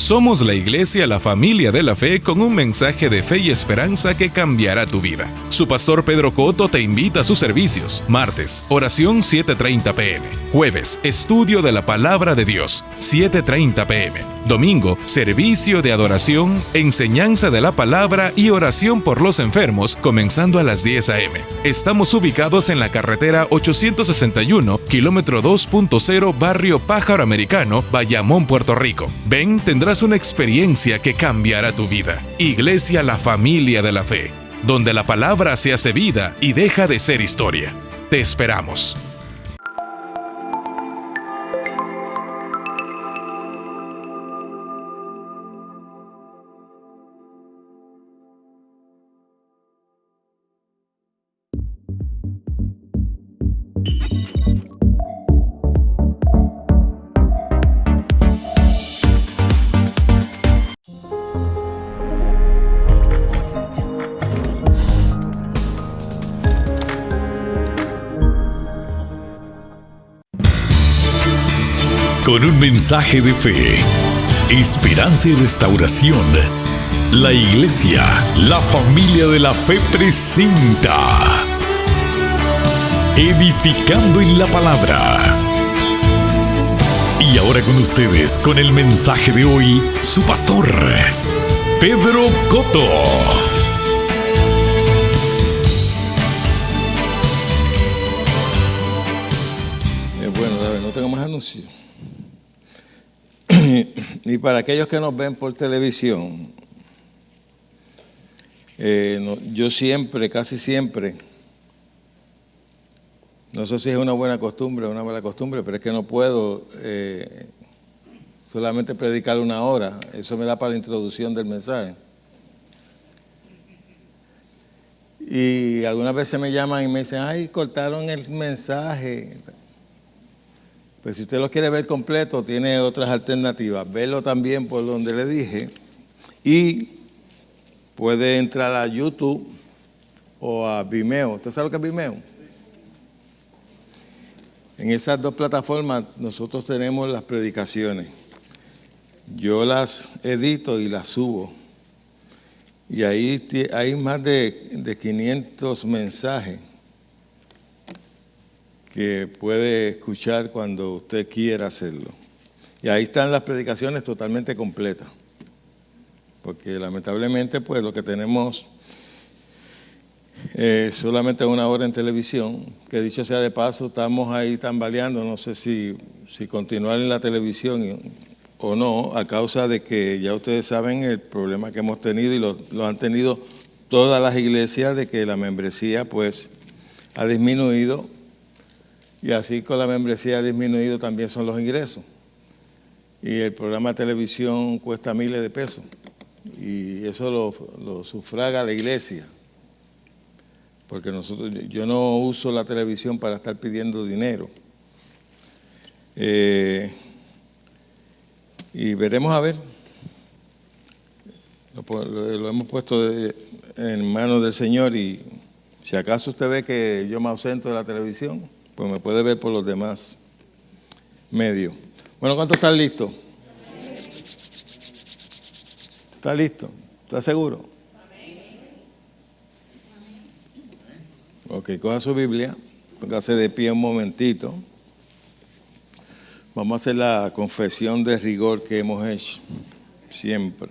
Somos la iglesia La Familia de la Fe con un mensaje de fe y esperanza que cambiará tu vida. Su pastor Pedro Cotto te invita a sus servicios. Martes, oración 7:30 p.m. Jueves, estudio de la palabra de Dios, 7:30 p.m. Domingo, servicio de adoración, enseñanza de la palabra y oración por los enfermos, comenzando a las 10 a.m. Estamos ubicados en la carretera 861, kilómetro 2.0, barrio Pájaro Americano, Bayamón, Puerto Rico. Ven, tendrás una experiencia que cambiará tu vida. Iglesia La Familia de la Fe, donde la palabra se hace vida y deja de ser historia. Te esperamos. Con un mensaje de fe, esperanza y restauración, la Iglesia La Familia de la Fe presenta Edificando en la Palabra. Y ahora con ustedes, con el mensaje de hoy, su pastor, Pedro Cotto. Bueno, no tengo más anuncios. Y para aquellos que nos ven por televisión, yo siempre, casi siempre, no sé si es una buena costumbre o una mala costumbre, pero es que no puedo solamente predicar una hora. Eso me da para la introducción del mensaje. Y algunas veces me llaman y me dicen, ay, cortaron el mensaje. Pues si usted lo quiere ver completo, tiene otras alternativas. Verlo también por donde le dije. Y puede entrar a YouTube o a Vimeo. ¿Usted sabe lo que es Vimeo? En esas dos plataformas nosotros tenemos las predicaciones. Yo las edito y las subo. Y ahí hay más de 500 mensajes que puede escuchar cuando usted quiera hacerlo. Y ahí están las predicaciones totalmente completas. Porque lamentablemente pues lo que tenemos es solamente una hora en televisión, que dicho sea de paso, estamos ahí tambaleando, no sé si continuar en la televisión o no, a causa de que ya ustedes saben el problema que hemos tenido y lo han tenido todas las iglesias, de que la membresía pues ha disminuido. Y así con la membresía ha disminuido también son los ingresos. Y el programa de televisión cuesta miles de pesos. Y eso lo sufraga la iglesia. Porque yo no uso la televisión para estar pidiendo dinero. Y veremos a ver. Lo hemos puesto en manos del Señor. Y si acaso usted ve que yo me ausento de la televisión, pues me puede ver por los demás medios. Bueno, ¿cuántos están listos? ¿Está listo? ¿Está seguro? Ok, coja su Biblia, póngase de pie un momentito. Vamos a hacer la confesión de rigor que hemos hecho siempre.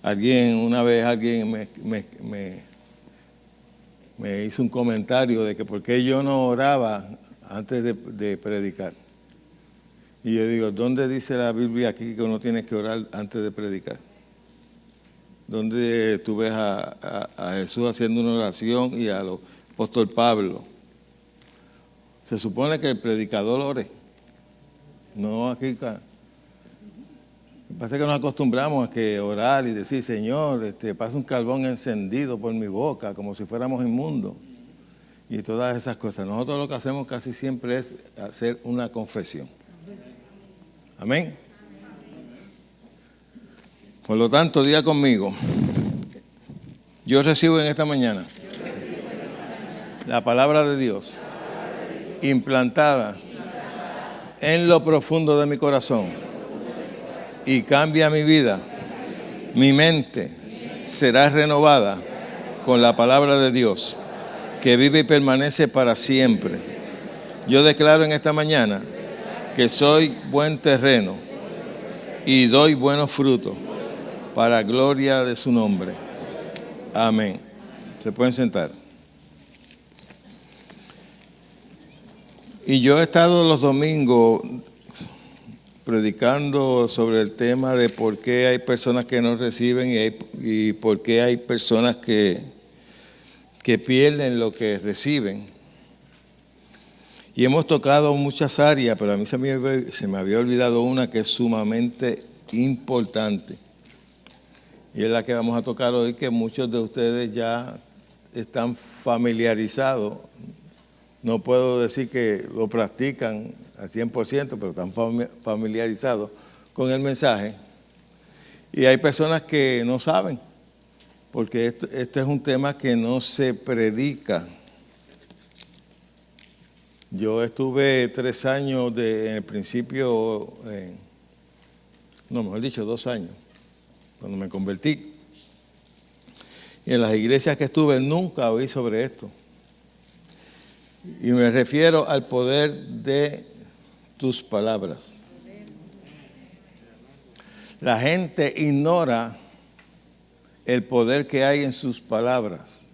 Una vez alguien me hizo un comentario de que por qué yo no oraba antes de predicar. Y yo digo, ¿dónde dice la Biblia aquí que uno tiene que orar antes de predicar? ¿Dónde tú ves a Jesús haciendo una oración y al apóstol Pablo? Se supone que el predicador ore. No aquí. Pasa que nos acostumbramos a que orar y decir, Señor, pasa un carbón encendido por mi boca, como si fuéramos inmundos. Y todas esas cosas. Nosotros lo que hacemos casi siempre es hacer una confesión. Amén. Por lo tanto, diga conmigo, yo recibo en esta mañana la palabra de Dios implantada en lo profundo de mi corazón. y cambia mi vida. Mi mente será renovada con la palabra de Dios, que vive y permanece para siempre. Yo declaro en esta mañana que soy buen terreno y doy buenos frutos para gloria de su nombre. Amén. Se pueden sentar. Y yo he estado los domingos predicando sobre el tema de por qué hay personas que no reciben y por qué hay personas que pierden lo que reciben. Y hemos tocado muchas áreas, pero a mí se me había olvidado una que es sumamente importante. Y es la que vamos a tocar hoy, que muchos de ustedes ya están familiarizados. No puedo decir que lo practican al 100%, pero están familiarizados con el mensaje. Y hay personas que no saben, porque este es un tema que no se predica. Yo estuve 3 años en el principio, mejor dicho, 2 años, cuando me convertí. Y en las iglesias que estuve nunca oí sobre esto. Y me refiero al poder de tus palabras. La gente ignora el poder que hay en sus palabras.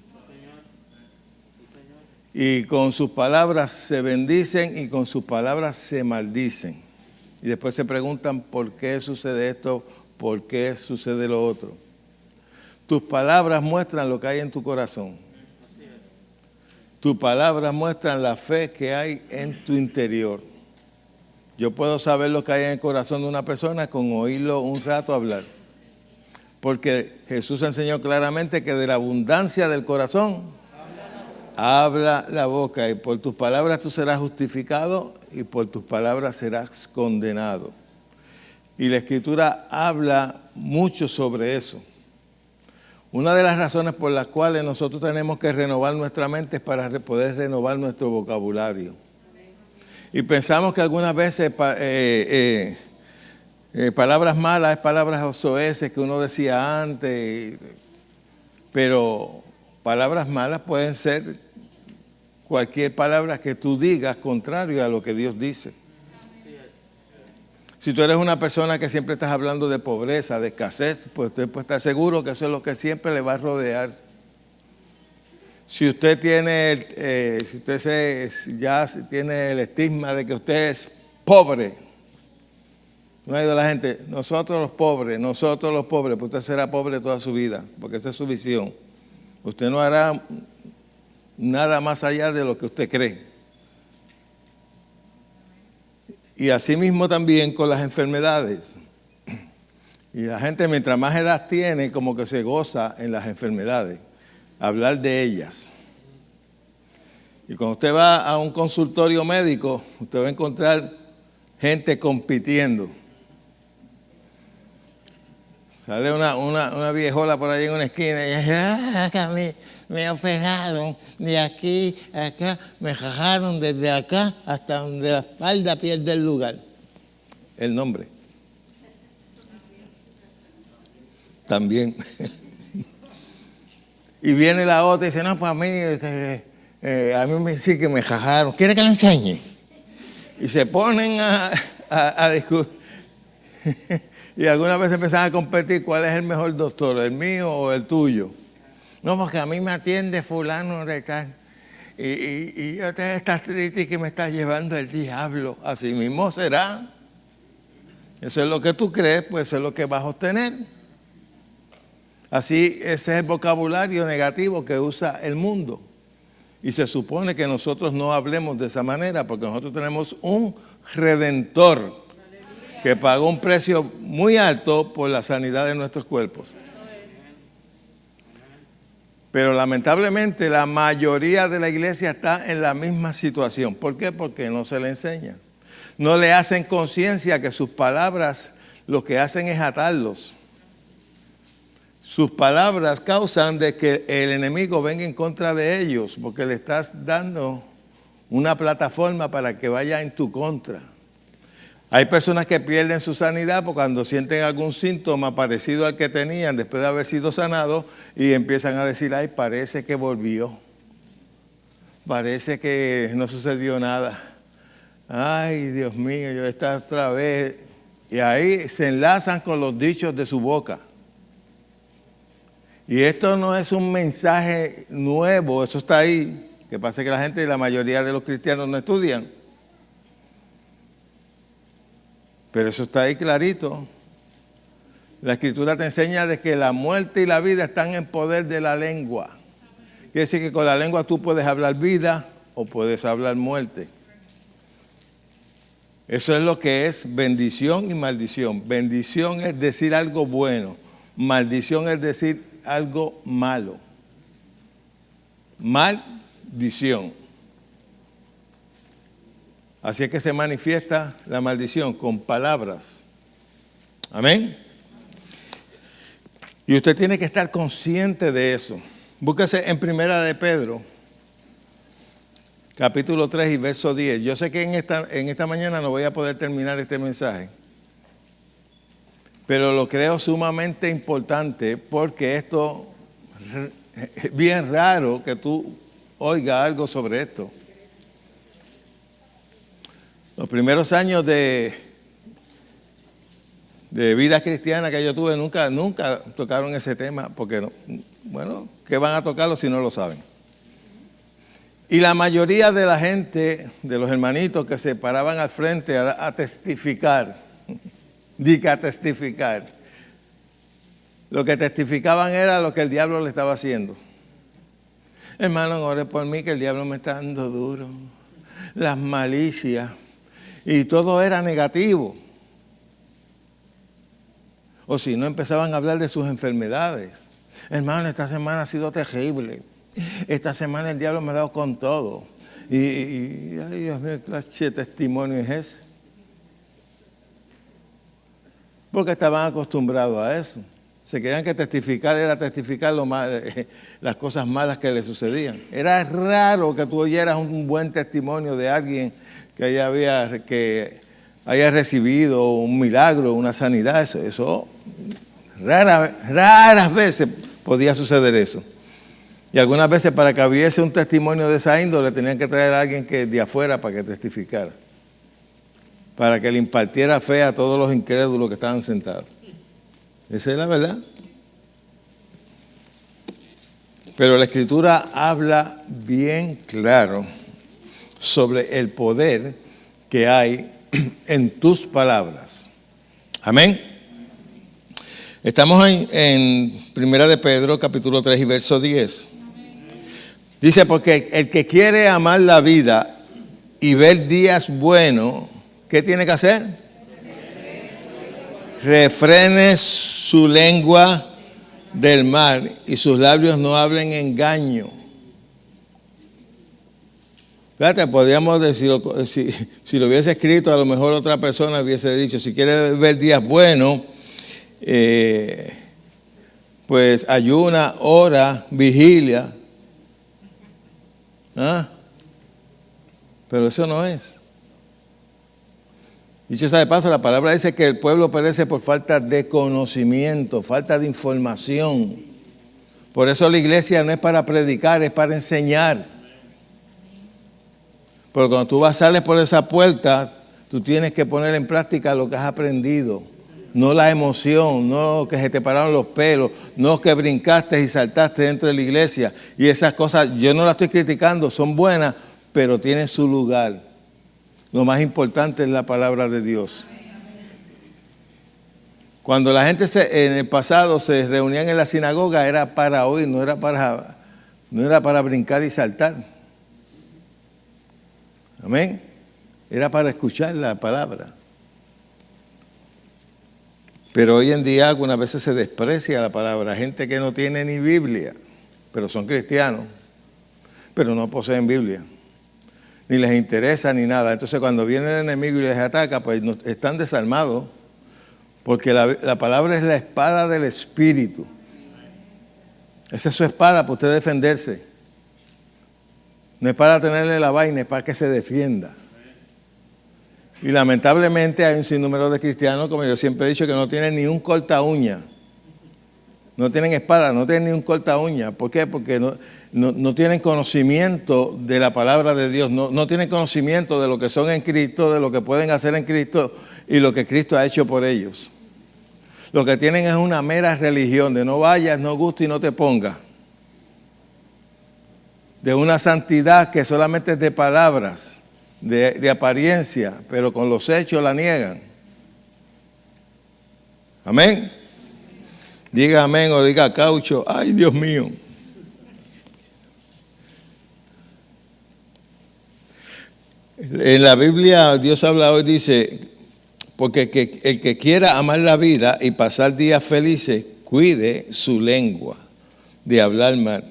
Y con sus palabras se bendicen y con sus palabras se maldicen. Y después se preguntan por qué sucede esto, por qué sucede lo otro. Tus palabras muestran lo que hay en tu corazón. Tus palabras muestran la fe que hay en tu interior. Yo puedo saber lo que hay en el corazón de una persona con oírlo un rato hablar. Porque Jesús enseñó claramente que de la abundancia del corazón habla la boca. Y por tus palabras tú serás justificado y por tus palabras serás condenado. Y la Escritura habla mucho sobre eso. Una de las razones por las cuales nosotros tenemos que renovar nuestra mente es para poder renovar nuestro vocabulario. Y pensamos que algunas veces palabras malas es palabras soeces que uno decía antes, pero palabras malas pueden ser cualquier palabra que tú digas contrario a lo que Dios dice. Si tú eres una persona que siempre estás hablando de pobreza, de escasez, pues usted puede estar seguro que eso es lo que siempre le va a rodear. Si usted tiene, ya tiene el estigma de que usted es pobre, no ha ido la gente, nosotros los pobres, pues usted será pobre toda su vida, porque esa es su visión. Usted no hará nada más allá de lo que usted cree. Y así mismo también con las enfermedades. Y la gente mientras más edad tiene, como que se goza en las enfermedades, hablar de ellas. Y cuando usted va a un consultorio médico, usted va a encontrar gente compitiendo. Sale una viejola por ahí en una esquina y dice, me operaron de aquí a acá, me jajaron desde acá hasta donde la espalda pierde el lugar. El nombre. También. Y viene la otra y dice, no, para mí, a mí me dice que me jajaron. ¿Quiere que le enseñe? Y se ponen a discutir. Y algunas veces empiezan a competir cuál es el mejor doctor, el mío o el tuyo. No, porque a mí me atiende fulano de tal. Y yo te estás triste y que me estás llevando el diablo. Así mismo será. Eso es lo que tú crees, pues eso es lo que vas a obtener. Así, ese es el vocabulario negativo que usa el mundo. Y se supone que nosotros no hablemos de esa manera, porque nosotros tenemos un Redentor que pagó un precio muy alto por la sanidad de nuestros cuerpos. Pero lamentablemente la mayoría de la iglesia está en la misma situación. ¿Por qué? Porque no se le enseña. No le hacen conciencia que sus palabras lo que hacen es atarlos. Sus palabras causan de que el enemigo venga en contra de ellos, porque le estás dando una plataforma para que vaya en tu contra. Hay personas que pierden su sanidad porque cuando sienten algún síntoma parecido al que tenían después de haber sido sanados y empiezan a decir, ay, parece que volvió. Parece que no sucedió nada. Ay, Dios mío, yo esta otra vez. Y ahí se enlazan con los dichos de su boca. Y esto no es un mensaje nuevo, eso está ahí. Que pasa que la gente, la mayoría de los cristianos no estudian. Pero eso está ahí clarito. La Escritura te enseña de que la muerte y la vida están en poder de la lengua. Quiere decir que con la lengua tú puedes hablar vida o puedes hablar muerte. Eso es lo que es bendición y maldición. Bendición es decir algo bueno. Maldición es decir algo malo. Maldición. Así es que se manifiesta la maldición con palabras. Amén. Y usted tiene que estar consciente de eso. Búsquese en Primera de Pedro, capítulo 3 y verso 10. Yo sé que en esta mañana no voy a poder terminar este mensaje, pero lo creo sumamente importante porque esto es bien raro que tú oigas algo sobre esto. Los primeros años de vida cristiana que yo tuve nunca tocaron ese tema porque, bueno, ¿qué van a tocarlo si no lo saben? Y la mayoría de la gente, de los hermanitos que se paraban al frente a testificar, a testificar, lo que testificaban era lo que el diablo le estaba haciendo. Hermano, ore por mí que el diablo me está dando duro. Las malicias. Y todo era negativo. O si no, empezaban a hablar de sus enfermedades. Hermano, esta semana ha sido terrible. Esta semana el diablo me ha dado con todo. Y ay, Dios mío, ¿qué clase de testimonio es ese? Porque estaban acostumbrados a eso. Se creían que testificar era testificar las cosas malas que le sucedían. Era raro que tú oyeras un buen testimonio de alguien que haya recibido un milagro, una sanidad. Eso raras veces podía suceder eso. Y algunas veces para que hubiese un testimonio de esa índole tenían que traer a alguien que de afuera para que testificara. Para que le impartiera fe a todos los incrédulos que estaban sentados. Esa es la verdad. Pero la Escritura habla bien claro sobre el poder que hay en tus palabras. Amén. Estamos en Primera de Pedro, capítulo 3 y verso 10. Dice, porque el que quiere amar la vida y ver días buenos, ¿qué tiene que hacer? Refrene su lengua del mal y sus labios no hablen engaño. Fíjate, podríamos decir, si lo hubiese escrito, a lo mejor otra persona hubiese dicho, si quieres ver días buenos, pues ayuna, ora, vigilia. ¿Ah? Pero eso no es. Dicho sea de paso, la palabra dice que el pueblo perece por falta de conocimiento, falta de información. Por eso la iglesia no es para predicar, es para enseñar. Porque cuando tú sales por esa puerta, tú tienes que poner en práctica lo que has aprendido. No la emoción, no que se te pararon los pelos, no que brincaste y saltaste dentro de la iglesia. Y esas cosas, yo no las estoy criticando, son buenas, pero tienen su lugar. Lo más importante es la palabra de Dios. Cuando la gente en el pasado se reunían en la sinagoga, era para oír, no era para brincar y saltar. Amén. Era para escuchar la palabra. Pero hoy en día algunas veces se desprecia la palabra. Gente que no tiene ni Biblia, pero son cristianos, pero no poseen Biblia. Ni les interesa ni nada. Entonces cuando viene el enemigo y les ataca, pues están desarmados. Porque la palabra es la espada del Espíritu. Esa es su espada para usted defenderse. No es para tenerle la vaina, es para que se defienda. Y lamentablemente hay un sinnúmero de cristianos, como yo siempre he dicho, que no tienen ni un corta uña. No tienen espada, no tienen ni un corta uña. ¿Por qué? Porque no tienen conocimiento de la palabra de Dios. No tienen conocimiento de lo que son en Cristo, de lo que pueden hacer en Cristo y lo que Cristo ha hecho por ellos. Lo que tienen es una mera religión de no vayas, no guste y no te pongas. De una santidad que solamente es de palabras, de apariencia, pero con los hechos la niegan. Amén. Diga amén o diga caucho. Ay, Dios mío. En la Biblia Dios habla hoy, dice, porque el que quiera amar la vida y pasar días felices, cuide su lengua de hablar mal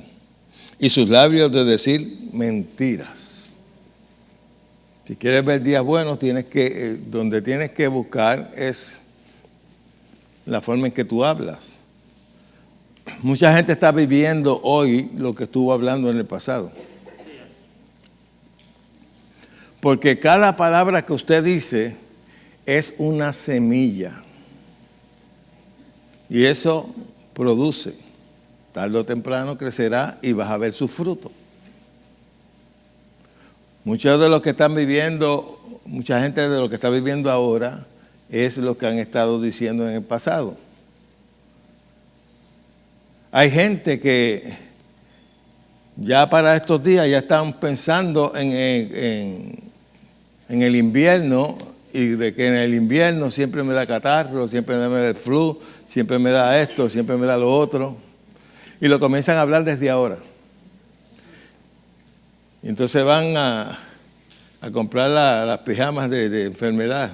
y sus labios de decir mentiras. Si quieres ver días buenos, donde tienes que buscar es la forma en que tú hablas. Mucha gente está viviendo hoy lo que estuvo hablando en el pasado. Porque cada palabra que usted dice es una semilla. Y eso produce. Tarde o temprano crecerá y vas a ver su fruto. Muchos de los que están viviendo, mucha gente de lo que está viviendo ahora es lo que han estado diciendo en el pasado. Hay gente que ya para estos días ya están pensando en el invierno y de que en el invierno siempre me da catarro, siempre me da el flu, siempre me da esto, siempre me da lo otro. Y lo comienzan a hablar desde ahora. Y entonces van a comprar las pijamas de enfermedad.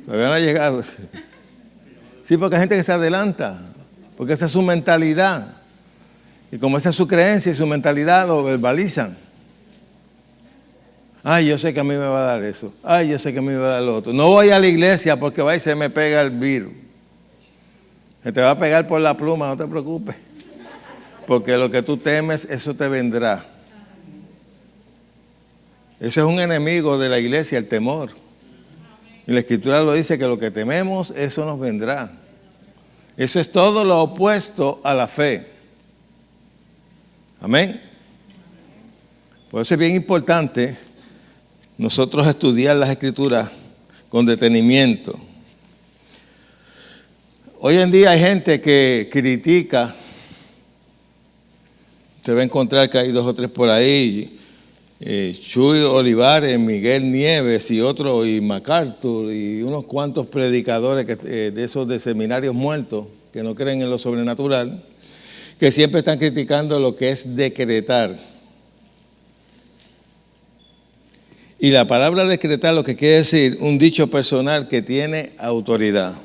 Todavía no ha llegado. Sí, porque hay gente que se adelanta, porque esa es su mentalidad. Y como esa es su creencia y su mentalidad, lo verbalizan. Ay, yo sé que a mí me va a dar eso. Ay, yo sé que a mí me va a dar lo otro. No voy a la iglesia porque va y se me pega el virus. Se te va a pegar por la pluma, no te preocupes. Porque lo que tú temes, eso te vendrá. Eso es un enemigo de la iglesia, el temor. Y la Escritura lo dice, que lo que tememos, eso nos vendrá. Eso es todo lo opuesto a la fe. Amén. Por eso es bien importante nosotros estudiar las Escrituras con detenimiento. Hoy en día hay gente que critica. Usted va a encontrar que hay 2 o 3 por ahí. Chuy Olivares, Miguel Nieves y otros, y MacArthur y unos cuantos predicadores de esos de seminarios muertos que no creen en lo sobrenatural, que siempre están criticando lo que es decretar. Y la palabra decretar lo que quiere decir un dicho personal que tiene autoridad.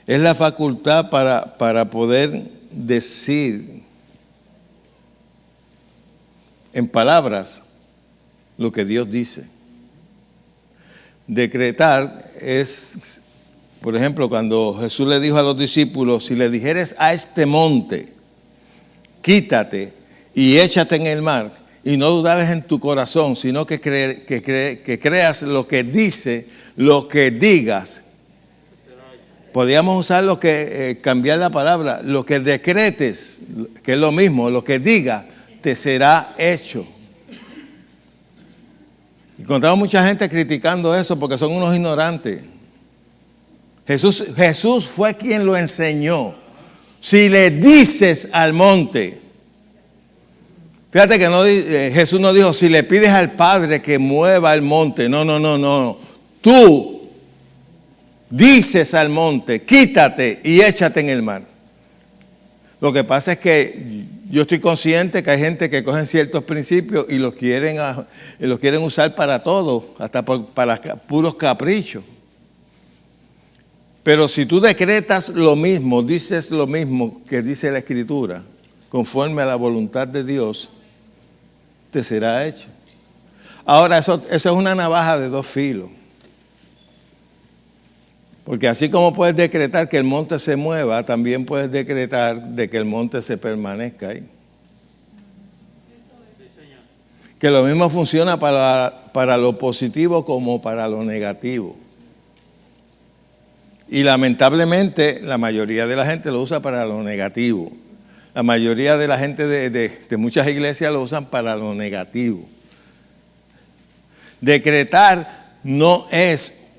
Es la facultad para poder decir en palabras lo que Dios dice. Decretar es, por ejemplo, cuando Jesús le dijo a los discípulos, si le dijeres a este monte, quítate y échate en el mar, y no dudares en tu corazón, sino que creas lo que dice, lo que digas. Podríamos usar lo que, cambiar la palabra, lo que decretes, que es lo mismo, lo que digas, te será hecho. Encontramos mucha gente criticando eso porque son unos ignorantes. Jesús fue quien lo enseñó. Si le dices al monte, fíjate que Jesús no dijo, si le pides al Padre que mueva el monte. No. Tú dices al monte, quítate y échate en el mar. Lo que pasa es que yo estoy consciente que hay gente que cogen ciertos principios y los quieren usar para todo, hasta para puros caprichos. Pero si tú decretas lo mismo, dices lo mismo que dice la Escritura, conforme a la voluntad de Dios, te será hecho. Ahora, eso es una navaja de 2 filos. Porque así como puedes decretar que el monte se mueva, también puedes decretar de que el monte se permanezca ahí. que lo mismo funciona para lo positivo como para lo negativo. Y lamentablemente la mayoría de la gente lo usa para lo negativo. La mayoría de la gente de muchas iglesias lo usan para lo negativo. Decretar no es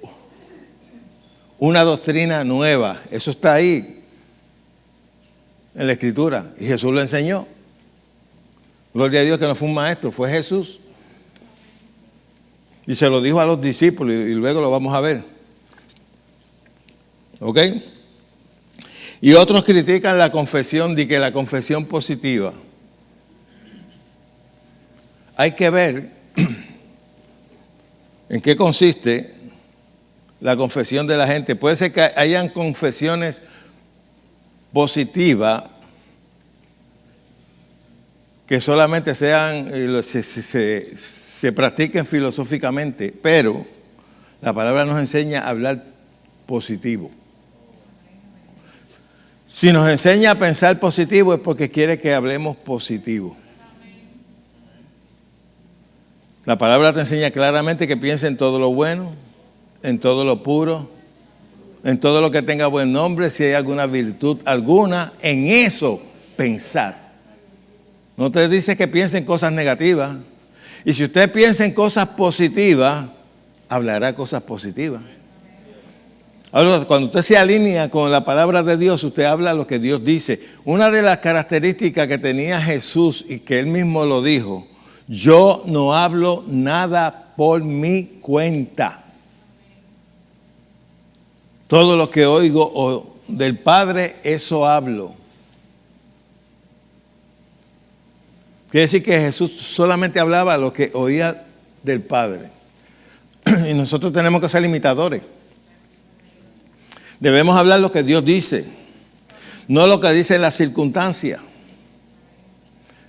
una doctrina nueva. Eso está ahí en la Escritura. Y Jesús lo enseñó. Gloria a Dios que no fue un maestro, fue Jesús. Y se lo dijo a los discípulos y luego lo vamos a ver. ¿Ok? Y otros critican la confesión, de que la confesión positiva. Hay que ver en qué consiste la confesión de la gente. Puede ser que hayan confesiones positivas que solamente sean, se practiquen filosóficamente, pero la palabra nos enseña a hablar positivo. Si nos enseña a pensar positivo es porque quiere que hablemos positivo. La palabra te enseña claramente que piense en todo lo bueno, en todo lo puro, en todo lo que tenga buen nombre, si hay alguna virtud alguna, en eso pensar. No te dice que piense en cosas negativas. Y si usted piensa en cosas positivas, hablará cosas positivas. Ahora, cuando usted se alinea con la palabra de Dios, usted habla lo que Dios dice. Una de las características que tenía Jesús y que él mismo lo dijo: yo no hablo nada por mi cuenta. Todo lo que oigo del Padre, eso hablo. Quiere decir que Jesús solamente hablaba lo que oía del Padre. Y nosotros tenemos que ser imitadores. Debemos hablar lo que Dios dice, no lo que dice la circunstancia.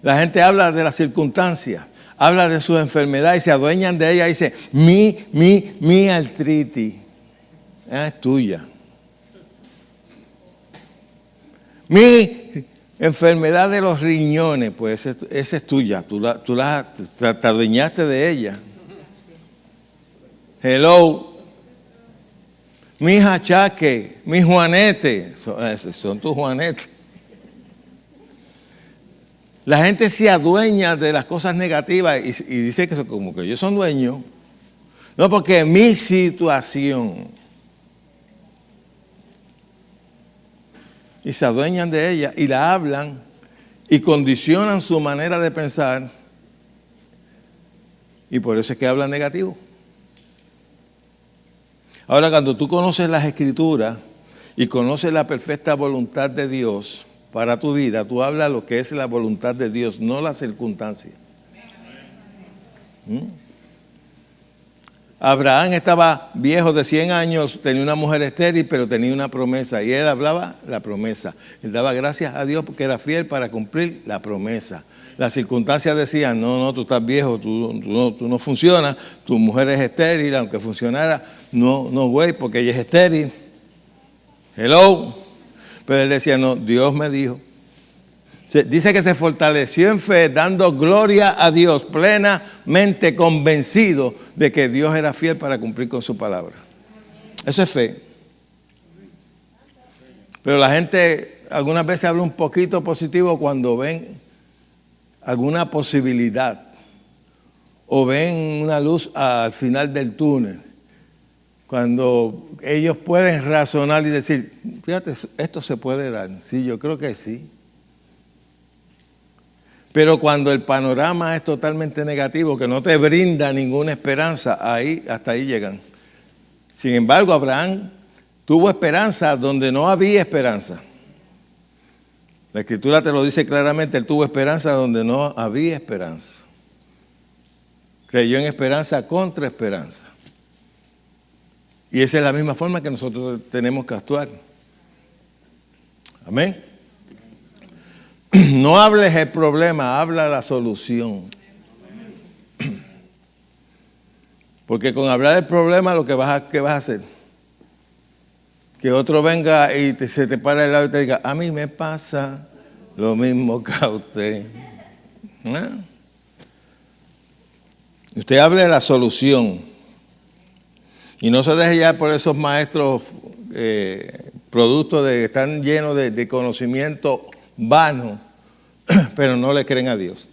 La gente habla de las circunstancias, habla de sus enfermedades y se adueñan de ella y dice, mi artritis, es tuya. Mi enfermedad de los riñones, pues esa es tuya, tú te adueñaste de ella. Hello. Mis achaques, mis juanetes, son tus juanetes. La gente se adueña de las cosas negativas y dice que como que ellos son dueños. No, porque mi situación. Y se adueñan de ella y la hablan y condicionan su manera de pensar. Y por eso es que hablan negativo. Ahora, cuando tú conoces las Escrituras y conoces la perfecta voluntad de Dios para tu vida, tú hablas lo que es la voluntad de Dios, no la circunstancia. Abraham estaba viejo de 100 años, tenía una mujer estéril, pero tenía una promesa y él hablaba la promesa. Él daba gracias a Dios porque era fiel para cumplir la promesa. Las circunstancias decían, no, tú estás viejo, tú no funcionas, tu mujer es estéril, aunque funcionara, no, güey, porque ella es estéril. Hello. Pero él decía, no, Dios me dijo. Dice que se fortaleció en fe, dando gloria a Dios, plenamente convencido de que Dios era fiel para cumplir con su palabra. Eso es fe. Pero la gente algunas veces habla un poquito positivo cuando ven alguna posibilidad o ven una luz al final del túnel. Cuando ellos pueden razonar y decir, fíjate, esto se puede dar. Sí, yo creo que sí. Pero cuando el panorama es totalmente negativo, que no te brinda ninguna esperanza, hasta ahí llegan. Sin embargo, Abraham tuvo esperanza donde no había esperanza. La Escritura te lo dice claramente, él tuvo esperanza donde no había esperanza. Creyó en esperanza contra esperanza. Y esa es la misma forma que nosotros tenemos que actuar. Amén. No hables el problema, habla la solución. Porque con hablar el problema lo que ¿qué vas a hacer? Que otro venga y se te para al lado y te diga, a mí me pasa lo mismo que a usted. ¿Ah? Usted hable de la solución. Y no se deje ya por esos maestros productos de están llenos de conocimiento vano, pero no le creen a Dios.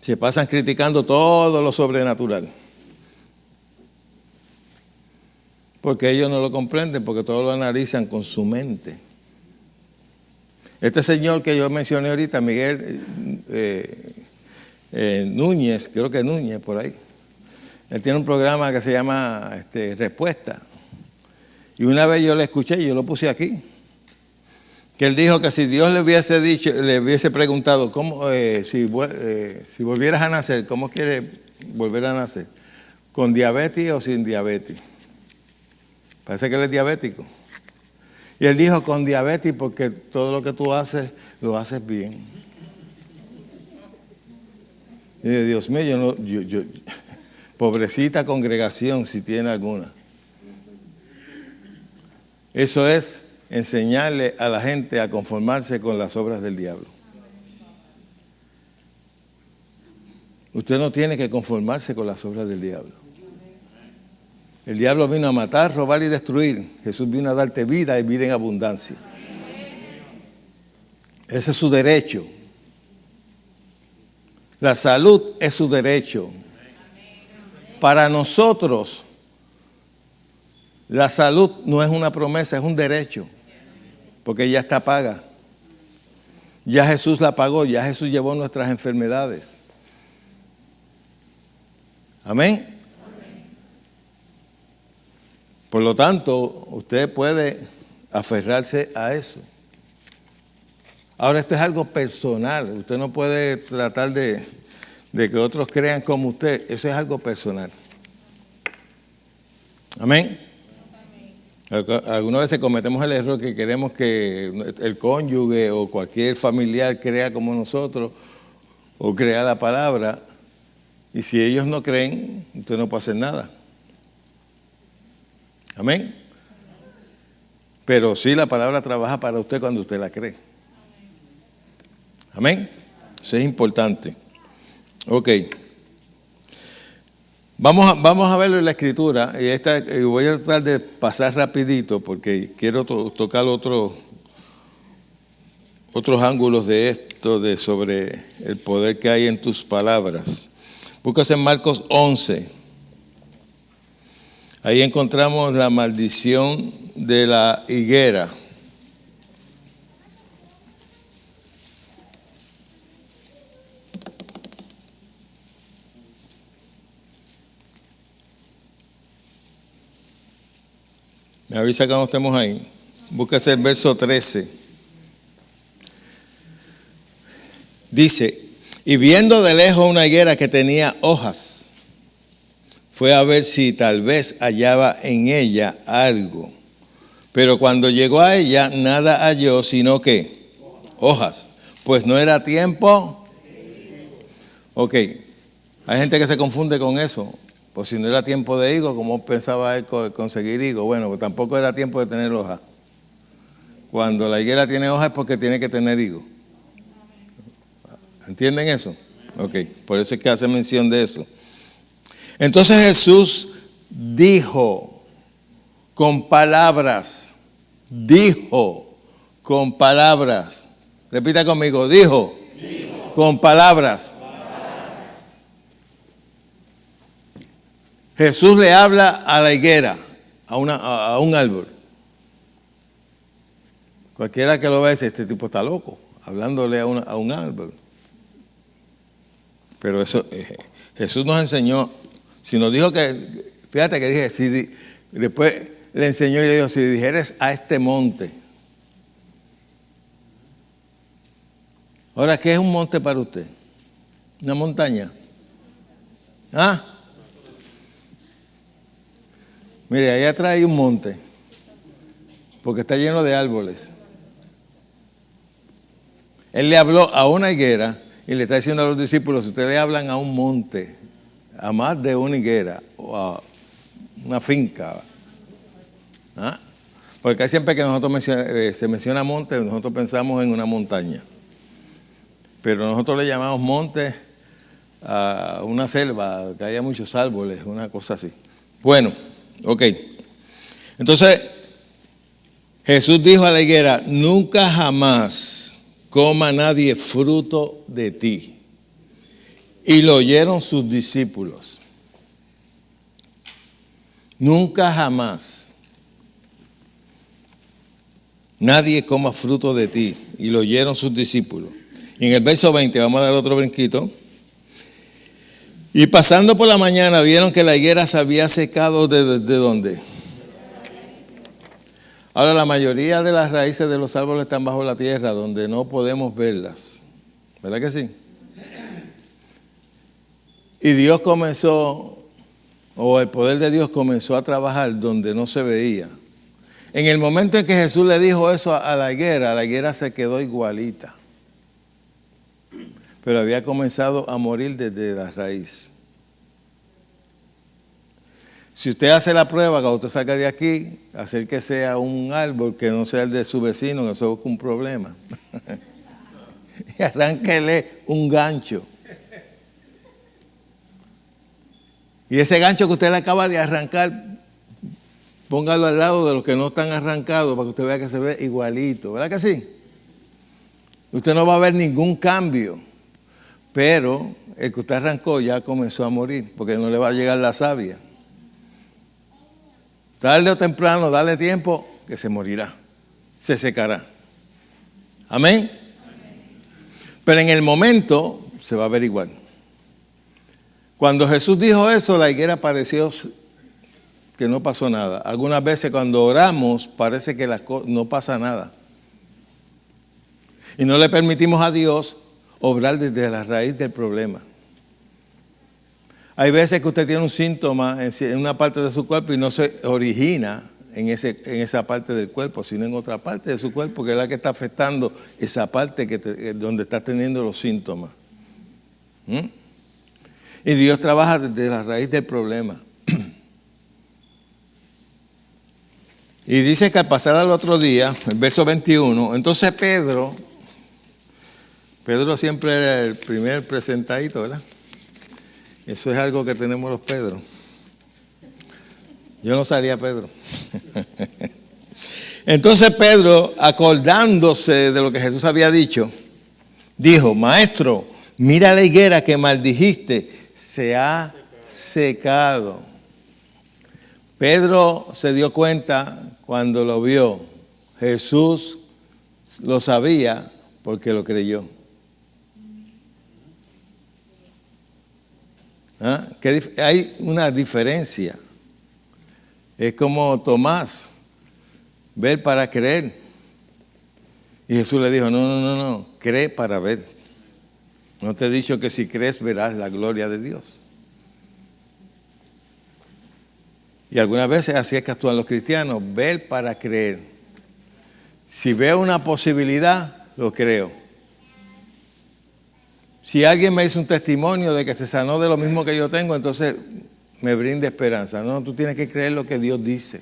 Se pasan criticando todo lo sobrenatural. Porque ellos no lo comprenden, porque todo lo analizan con su mente. Este señor que yo mencioné ahorita, Miguel Núñez, creo que Núñez por ahí. Él tiene un programa que se llama Respuesta. Y una vez yo le escuché y yo lo puse aquí. Que él dijo que si Dios le hubiese preguntado cómo, si volvieras a nacer, ¿cómo quiere volver a nacer? ¿Con diabetes o sin diabetes? Parece que él es diabético. Y él dijo con diabetes porque todo lo que tú haces, lo haces bien. Y dije, Dios mío, pobrecita congregación si tiene alguna. Eso es enseñarle a la gente a conformarse con las obras del diablo. Usted no tiene que conformarse con las obras del diablo. El diablo vino a matar, robar y destruir. Jesús vino a darte vida y vida en abundancia. Ese es su derecho. La salud es su derecho. Para nosotros, la salud no es una promesa, es un derecho. Porque ya está paga. Ya Jesús la pagó, ya Jesús llevó nuestras enfermedades. Amén. Por lo tanto, usted puede aferrarse a eso. Ahora, esto es algo personal. Usted no puede tratar de que otros crean como usted. Eso es algo personal. Amén. Algunas veces cometemos el error que queremos que el cónyuge o cualquier familiar crea como nosotros o crea la palabra. Y si ellos no creen, usted no puede hacer nada. Amén. Pero sí, la palabra trabaja para usted cuando usted la cree. Amén. Eso es importante. Ok. Vamos a verlo en la Escritura. Y voy a tratar de pasar rapidito porque quiero tocar otros ángulos de esto, sobre el poder que hay en tus palabras. Búscase en Marcos 11. Ahí encontramos la maldición de la higuera. Me avisa cuando estemos ahí. Búsquese el verso 13. Dice, y viendo de lejos una higuera que tenía hojas, fue a ver si tal vez hallaba en ella algo. Pero cuando llegó a ella, nada halló, sino que hojas. Pues no era tiempo. Ok, hay gente que se confunde con eso. Pues si no era tiempo de higo, ¿cómo pensaba él conseguir higo? Bueno, pues tampoco era tiempo de tener hojas. Cuando la higuera tiene hojas es porque tiene que tener higo. ¿Entienden eso? Ok, por eso es que hace mención de eso. Entonces Jesús dijo con palabras, repita conmigo, dijo. Con palabras. Jesús le habla a la higuera, a un árbol. Cualquiera que lo vea dice, este tipo está loco, hablándole a un árbol. Pero eso, Jesús nos enseñó. Si nos dijo que, fíjate que dije, después le enseñó y le dijo, si dijeres a este monte. Ahora, ¿qué es un monte para usted? ¿Una montaña? ¿Ah? Mire, allá atrás hay un monte, porque está lleno de árboles. Él le habló a una higuera y le está diciendo a los discípulos, si ustedes le hablan a un monte, a más de una higuera o a una finca. ¿Ah? Porque siempre que nosotros se menciona monte, nosotros pensamos en una montaña. Pero nosotros le llamamos monte a una selva, que haya muchos árboles, una cosa así. Bueno, ok. Entonces, Jesús dijo a la higuera, nunca jamás coma nadie fruto de ti. Y lo oyeron sus discípulos. Nunca jamás nadie coma fruto de ti. Y lo oyeron sus discípulos. Y en el verso 20, vamos a dar otro brinquito. Y pasando por la mañana vieron que la higuera se había secado ¿de dónde? Ahora la mayoría de las raíces de los árboles están bajo la tierra, donde no podemos verlas. ¿Verdad que sí? Y Dios comenzó, o el poder de Dios comenzó a trabajar donde no se veía. En el momento en que Jesús le dijo eso a la higuera se quedó igualita. Pero había comenzado a morir desde la raíz. Si usted hace la prueba, cuando usted salga de aquí, hacer que sea un árbol que no sea el de su vecino, que eso es un problema. Y arránquele un gancho. Y ese gancho que usted le acaba de arrancar, póngalo al lado de los que no están arrancados para que usted vea que se ve igualito. ¿Verdad que sí? Usted no va a ver ningún cambio. Pero el que usted arrancó ya comenzó a morir, porque no le va a llegar la savia. Tarde o temprano, dale tiempo, que se morirá, se secará. Amén. Pero en el momento se va a ver igual. Cuando Jesús dijo eso, la higuera pareció que no pasó nada. Algunas veces cuando oramos parece que no pasa nada. Y no le permitimos a Dios obrar desde la raíz del problema. Hay veces que usted tiene un síntoma en una parte de su cuerpo y no se origina en esa parte del cuerpo, sino en otra parte de su cuerpo, que es la que está afectando esa parte donde está teniendo los síntomas. Y Dios trabaja desde la raíz del problema. Y dice que al pasar al otro día, el verso 21, entonces Pedro siempre era el primer presentadito, ¿verdad? Eso es algo que tenemos los Pedros. Yo no sería Pedro. Entonces Pedro, acordándose de lo que Jesús había dicho, dijo, Maestro, mira la higuera que maldijiste, se ha secado. Pedro se dio cuenta cuando lo vio. Jesús lo sabía porque lo creyó. Hay una diferencia. Es como Tomás, ver para creer. Y Jesús le dijo, no, cree para ver. No te he dicho que si crees verás la gloria de Dios. Y algunas veces así es que actúan los cristianos, ver para creer. Si veo una posibilidad, lo creo. Si alguien me hizo un testimonio de que se sanó de lo mismo que yo tengo, entonces me brinda esperanza. No, tú tienes que creer lo que Dios dice.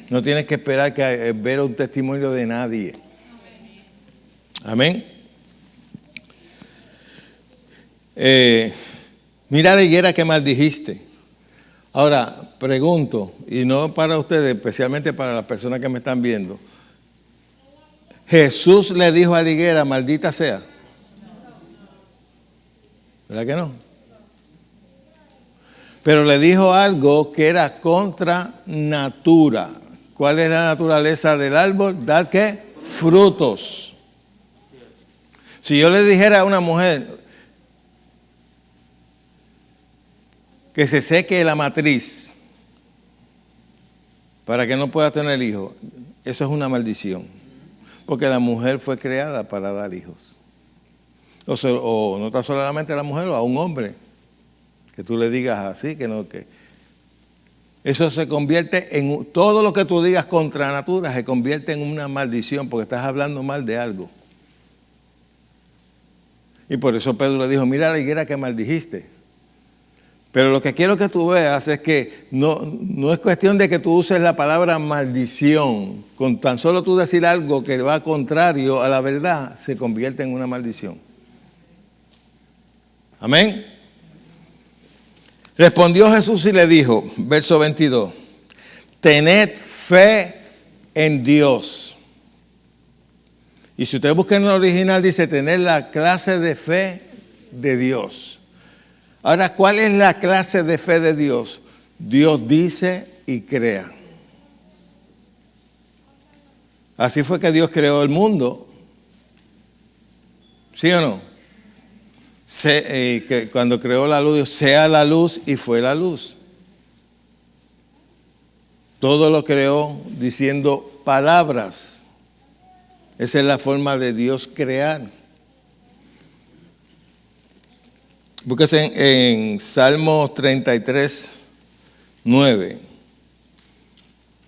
No tienes que esperar que ver un testimonio de nadie. Amén. Mira la higuera que maldijiste. Ahora, pregunto, y no para ustedes, especialmente para las personas que me están viendo. Jesús le dijo a la higuera, maldita sea. ¿Verdad que no? Pero le dijo algo que era contra natura. ¿Cuál es la naturaleza del árbol? Dar ¿qué? Frutos. Si yo le dijera a una mujer que se seque la matriz para que no pueda tener hijos, eso es una maldición. Porque la mujer fue creada para dar hijos. O no tan solamente a la mujer, o a un hombre. Que tú le digas así, que no, que eso se convierte en, todo lo que tú digas contra natura se convierte en una maldición, porque estás hablando mal de algo. Y por eso Pedro le dijo, mira la higuera que maldijiste. Pero lo que quiero que tú veas es que no es cuestión de que tú uses la palabra maldición. Con tan solo tú decir algo que va contrario a la verdad, se convierte en una maldición. Amén. Respondió Jesús y le dijo, verso 22, tened fe en Dios. Y si usted busca en el original, dice tener la clase de fe de Dios. Ahora, ¿cuál es la clase de fe de Dios? Dios dice y crea. Así fue que Dios creó el mundo. ¿Sí o no? Que cuando creó la luz, sea la luz, y fue la luz. Todo lo creó diciendo palabras. Esa es la forma de Dios crear. Búsquese en Salmos 33, 9.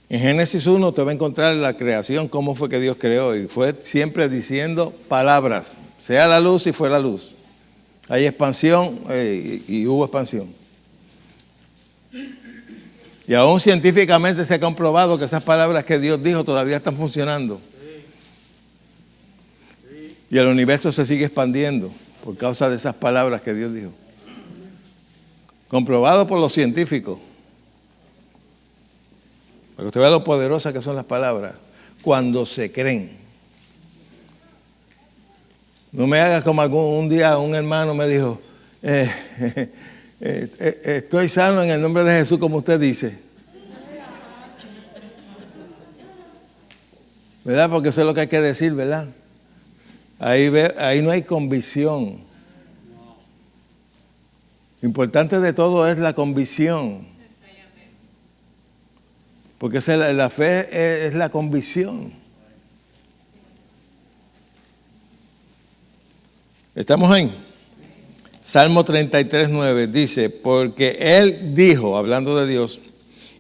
En Génesis 1 te va a encontrar la creación, cómo fue que Dios creó. Y fue siempre diciendo palabras. Sea la luz y fue la luz. Hay expansión y hubo expansión. Y aún científicamente se ha comprobado que esas palabras que Dios dijo todavía están funcionando. Y el universo se sigue expandiendo por causa de esas palabras que Dios dijo. Comprobado por los científicos. Para que usted vea lo poderosas que son las palabras cuando se creen. No me hagas como un día un hermano me dijo, estoy sano en el nombre de Jesús, como usted dice. ¿Verdad? Porque eso es lo que hay que decir, ¿verdad? Ahí no hay convicción. Lo importante de todo es la convicción. Porque la fe es la convicción. ¿Estamos ahí? Salmo 33, 9 dice, porque Él dijo, hablando de Dios,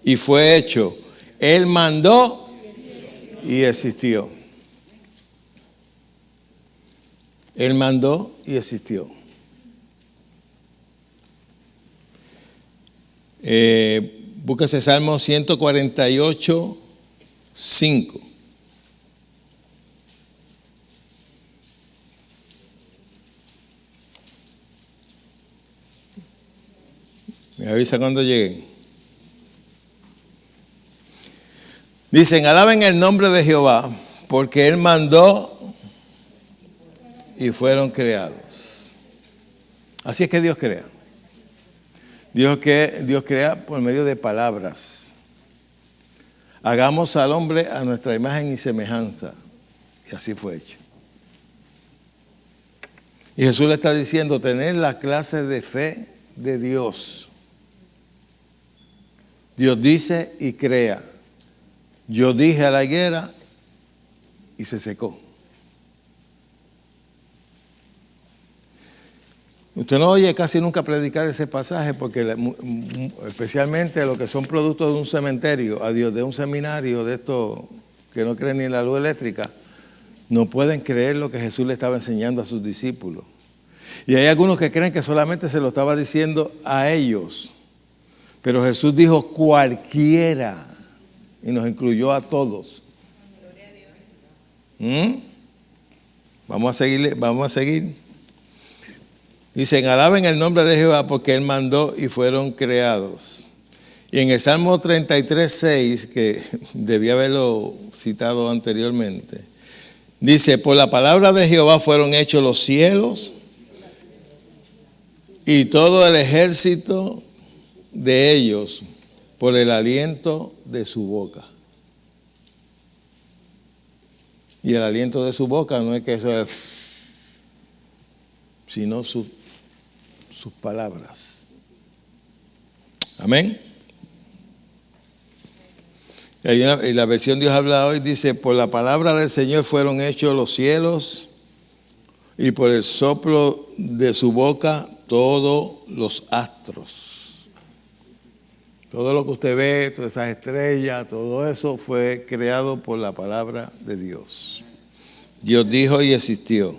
y fue hecho. Él mandó y existió. Él mandó y existió. Búsquese Salmo 148, 5. Me avisa cuando lleguen. Dicen, alaben el nombre de Jehová, porque Él mandó y fueron creados. Así es que Dios crea. Dios crea por medio de palabras. Hagamos al hombre a nuestra imagen y semejanza. Y así fue hecho. Y Jesús le está diciendo, tener la clase de fe de Dios. Dios dice y crea. Yo dije a la higuera y se secó. Usted no oye casi nunca predicar ese pasaje porque especialmente los que son productos de un cementerio, adiós, de un seminario de estos que no creen ni en la luz eléctrica, no pueden creer lo que Jesús le estaba enseñando a sus discípulos. Y hay algunos que creen que solamente se lo estaba diciendo a ellos. Pero Jesús dijo cualquiera y nos incluyó a todos. Vamos a seguir. Dicen, alaben el nombre de Jehová porque Él mandó y fueron creados. Y en el Salmo 33, 6, que debía haberlo citado anteriormente, dice, por la palabra de Jehová fueron hechos los cielos y todo el ejército de ellos por el aliento de su boca. Y el aliento de su boca no es que eso es, sino sus palabras. Amén. Y la versión Dios habla hoy dice, por la palabra del Señor fueron hechos los cielos y por el soplo de su boca todos los astros. Todo lo que usted ve, todas esas estrellas, todo eso fue creado por la palabra de Dios. Dios dijo y existió.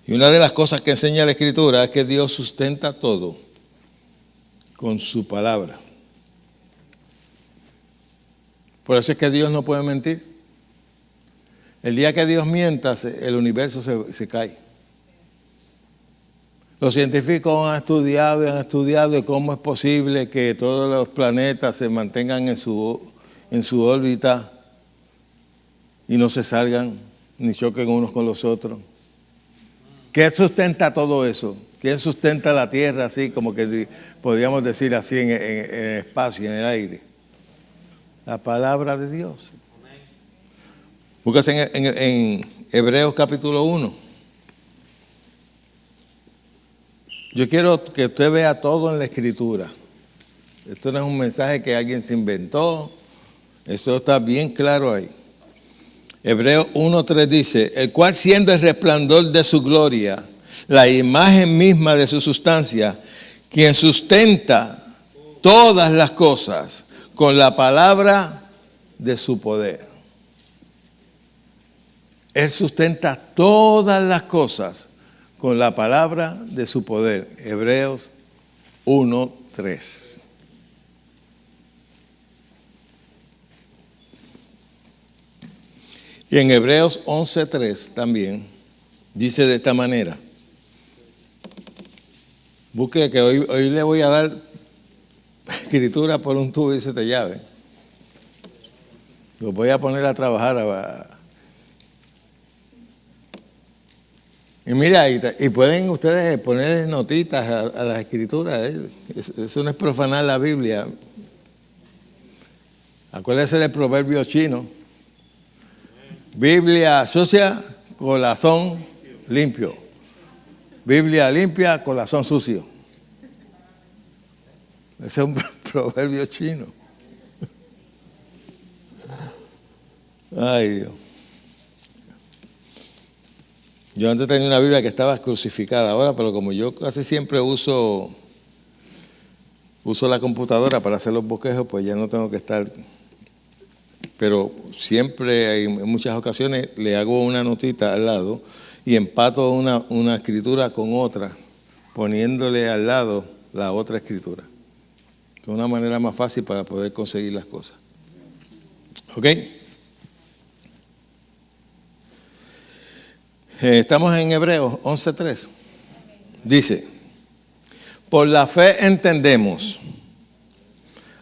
Y una de las cosas que enseña la Escritura es que Dios sustenta todo con su palabra. Por eso es que Dios no puede mentir. El día que Dios mienta, el universo se cae. Los científicos han estudiado cómo es posible que todos los planetas se mantengan en su órbita y no se salgan ni choquen unos con los otros. ¿Qué sustenta todo eso? ¿Quién sustenta la Tierra así, como que podríamos decir así, en el espacio, en el aire? La palabra de Dios. Búsquese en Hebreos capítulo 1. Yo quiero que usted vea todo en la Escritura. Esto no es un mensaje que alguien se inventó. Esto está bien claro ahí. Hebreos 1:3 dice, el cual siendo el resplandor de su gloria, la imagen misma de su sustancia, quien sustenta todas las cosas con la palabra de su poder. Él sustenta todas las cosas con la palabra de su poder. Hebreos 1:3. Y en Hebreos 11:3 también dice de esta manera. Busque que hoy le voy a dar escritura por un tubo y 7 llaves. Los voy a poner a trabajar. Y mira, y pueden ustedes poner notitas a las escrituras. Eso no es profanar la Biblia. Acuérdense del proverbio chino. Biblia sucia, corazón limpio. Biblia limpia, corazón sucio. Ese es un proverbio chino. Ay, Dios. Yo antes tenía una Biblia que estaba crucificada ahora, pero como yo casi siempre uso la computadora para hacer los bosquejos, pues ya no tengo que estar. Pero siempre, en muchas ocasiones, le hago una notita al lado y empato una escritura con otra, poniéndole al lado la otra escritura. Es una manera más fácil para poder conseguir las cosas. ¿Ok? Estamos en Hebreos 11:3. Dice, por la fe entendemos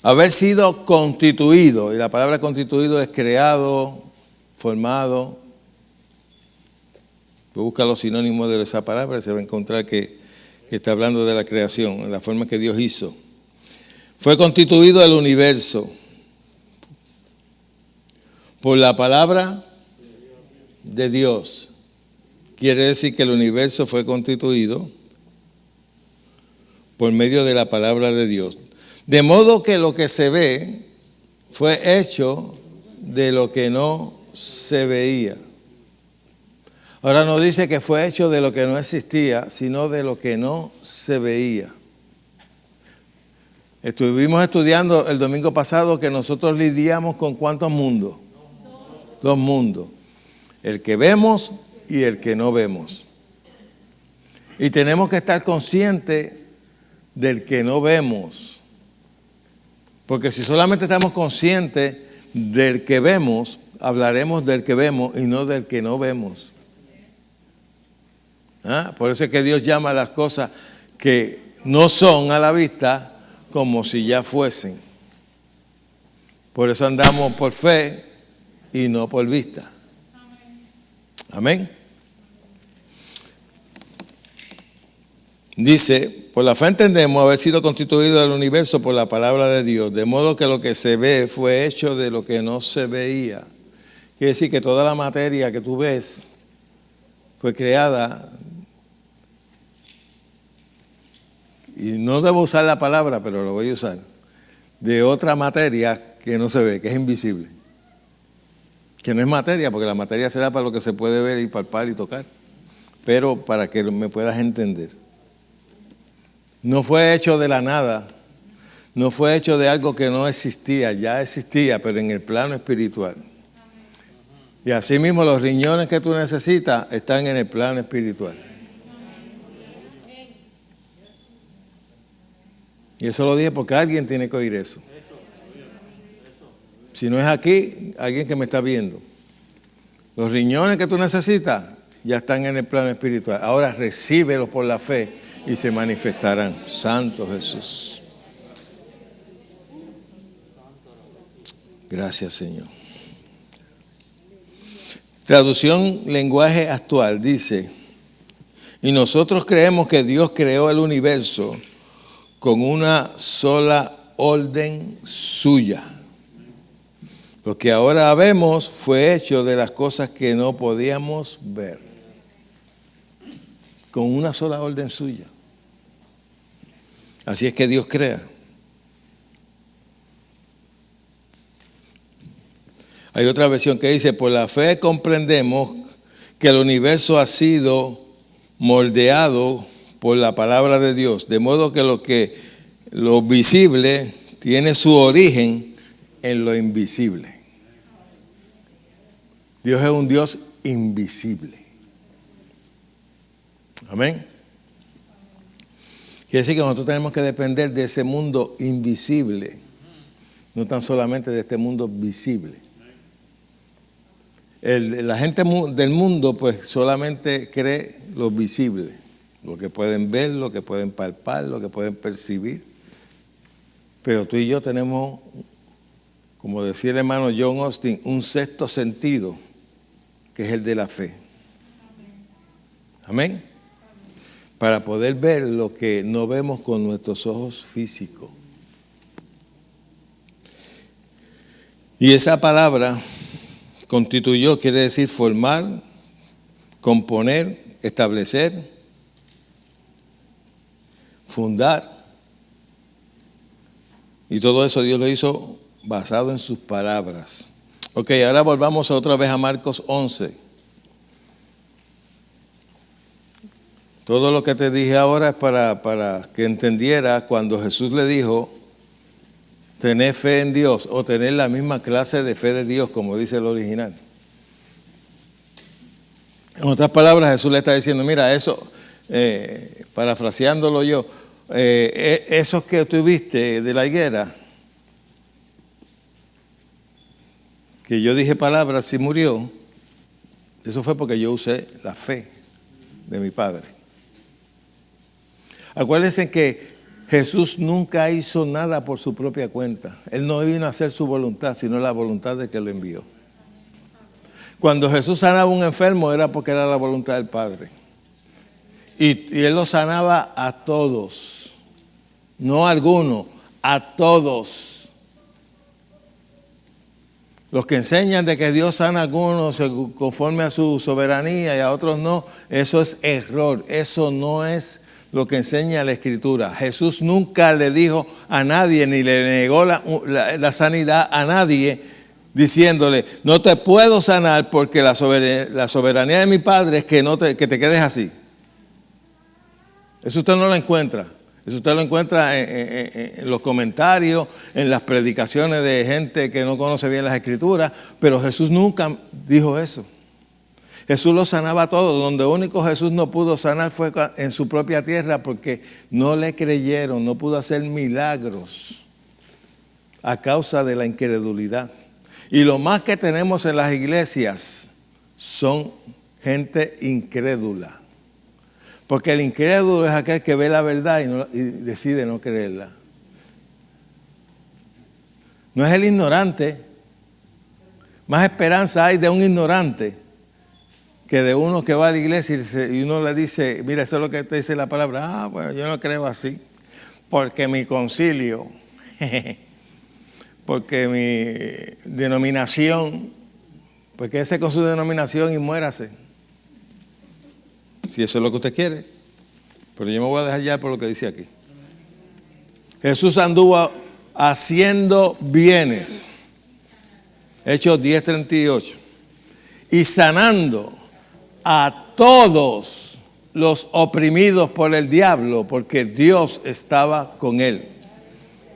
haber sido constituido, y la palabra constituido es creado, formado. Busca los sinónimos de esa palabra y se va a encontrar que está hablando de la creación, en la forma que Dios hizo. Fue constituido el universo por la palabra de Dios. Quiere decir que el universo fue constituido por medio de la palabra de Dios. De modo que lo que se ve fue hecho de lo que no se veía. Ahora no dice que fue hecho de lo que no existía, sino de lo que no se veía. Estuvimos estudiando el domingo pasado que nosotros lidiamos con ¿cuántos mundos? 2 mundos. El que vemos y el que no vemos. Y tenemos que estar conscientes del que no vemos. Porque si solamente estamos conscientes del que vemos, hablaremos del que vemos y no del que no vemos. Por eso es que Dios llama a las cosas que no son a la vista como si ya fuesen. Por eso andamos por fe y no por vista. Amén. Dice, por la fe entendemos haber sido constituido el universo por la palabra de Dios, de modo que lo que se ve fue hecho de lo que no se veía. Quiere decir que toda la materia que tú ves fue creada, y no debo usar la palabra, pero lo voy a usar, de otra materia que no se ve, que es invisible. Que no es materia, porque la materia se da para lo que se puede ver y palpar y tocar, pero para que me puedas entender. No fue hecho de la nada, no fue hecho de algo que no existía, ya existía, pero en el plano espiritual. Y así mismo los riñones que tú necesitas están en el plano espiritual. Y eso lo dije porque alguien tiene que oír eso. Si no es aquí, alguien que me está viendo. Los riñones que tú necesitas ya están en el plano espiritual. Ahora recíbelos por la fe y se manifestarán. Santo Jesús. Gracias, Señor. Traducción lenguaje actual dice: y nosotros creemos que Dios creó el universo con una sola orden suya. Lo que ahora vemos fue hecho de las cosas que no podíamos ver. Con una sola orden suya. Así es que Dios crea. Hay otra versión que dice: por la fe comprendemos que el universo ha sido moldeado por la palabra de Dios, de modo que lo visible tiene su origen en lo invisible. Dios es un Dios invisible. Amén. Quiere decir que nosotros tenemos que depender de ese mundo invisible, no tan solamente de este mundo visible. La gente del mundo pues solamente cree lo visible, lo que pueden ver, lo que pueden palpar, lo que pueden percibir. Pero tú y yo tenemos, como decía el hermano John Austin, un sexto sentido, que es el de la fe. Amén. Para poder ver lo que no vemos con nuestros ojos físicos. Y esa palabra constituyó quiere decir formar, componer, establecer, fundar. Y todo eso Dios lo hizo basado en sus palabras. Ok, ahora volvamos otra vez a Marcos 11. Todo lo que te dije ahora es para que entendieras cuando Jesús le dijo: tener fe en Dios, o tener la misma clase de fe de Dios, como dice el original. En otras palabras, Jesús le está diciendo: mira, eso, parafraseándolo yo, esos que tuviste de la higuera, que yo dije palabras y murió, eso fue porque yo usé la fe de mi Padre. Acuérdense que Jesús nunca hizo nada por su propia cuenta. Él no vino a hacer su voluntad, sino la voluntad de que lo envió. Cuando Jesús sanaba a un enfermo era porque era la voluntad del Padre. Y Él lo sanaba a todos, no a algunos, a todos. Los que enseñan de que Dios sana a algunos conforme a su soberanía y a otros no, eso es error. Eso no es lo que enseña la Escritura. Jesús nunca le dijo a nadie, ni le negó la sanidad a nadie, diciéndole: no te puedo sanar porque la soberanía de mi Padre es que te quedes así. Eso usted no lo encuentra. Eso usted lo encuentra en los comentarios, en las predicaciones de gente que no conoce bien las Escrituras, pero Jesús nunca dijo eso. Jesús lo sanaba todo. Donde único Jesús no pudo sanar fue en su propia tierra, porque no le creyeron, no pudo hacer milagros a causa de la incredulidad. Y lo más que tenemos en las iglesias son gente incrédula. Porque el incrédulo es aquel que ve la verdad y decide no creerla. No es el ignorante. Más esperanza hay de un ignorante que de uno que va a la iglesia y uno le dice: mira, eso es lo que te dice la palabra. Bueno, yo no creo así. Porque mi concilio, porque mi denominación, pues quédese con su denominación y muérase. Si eso es lo que usted quiere. Pero yo me voy a dejar ya por lo que dice aquí. Jesús anduvo haciendo bienes. Hechos 10:38. Y sanando a todos los oprimidos por el diablo, porque Dios estaba con él.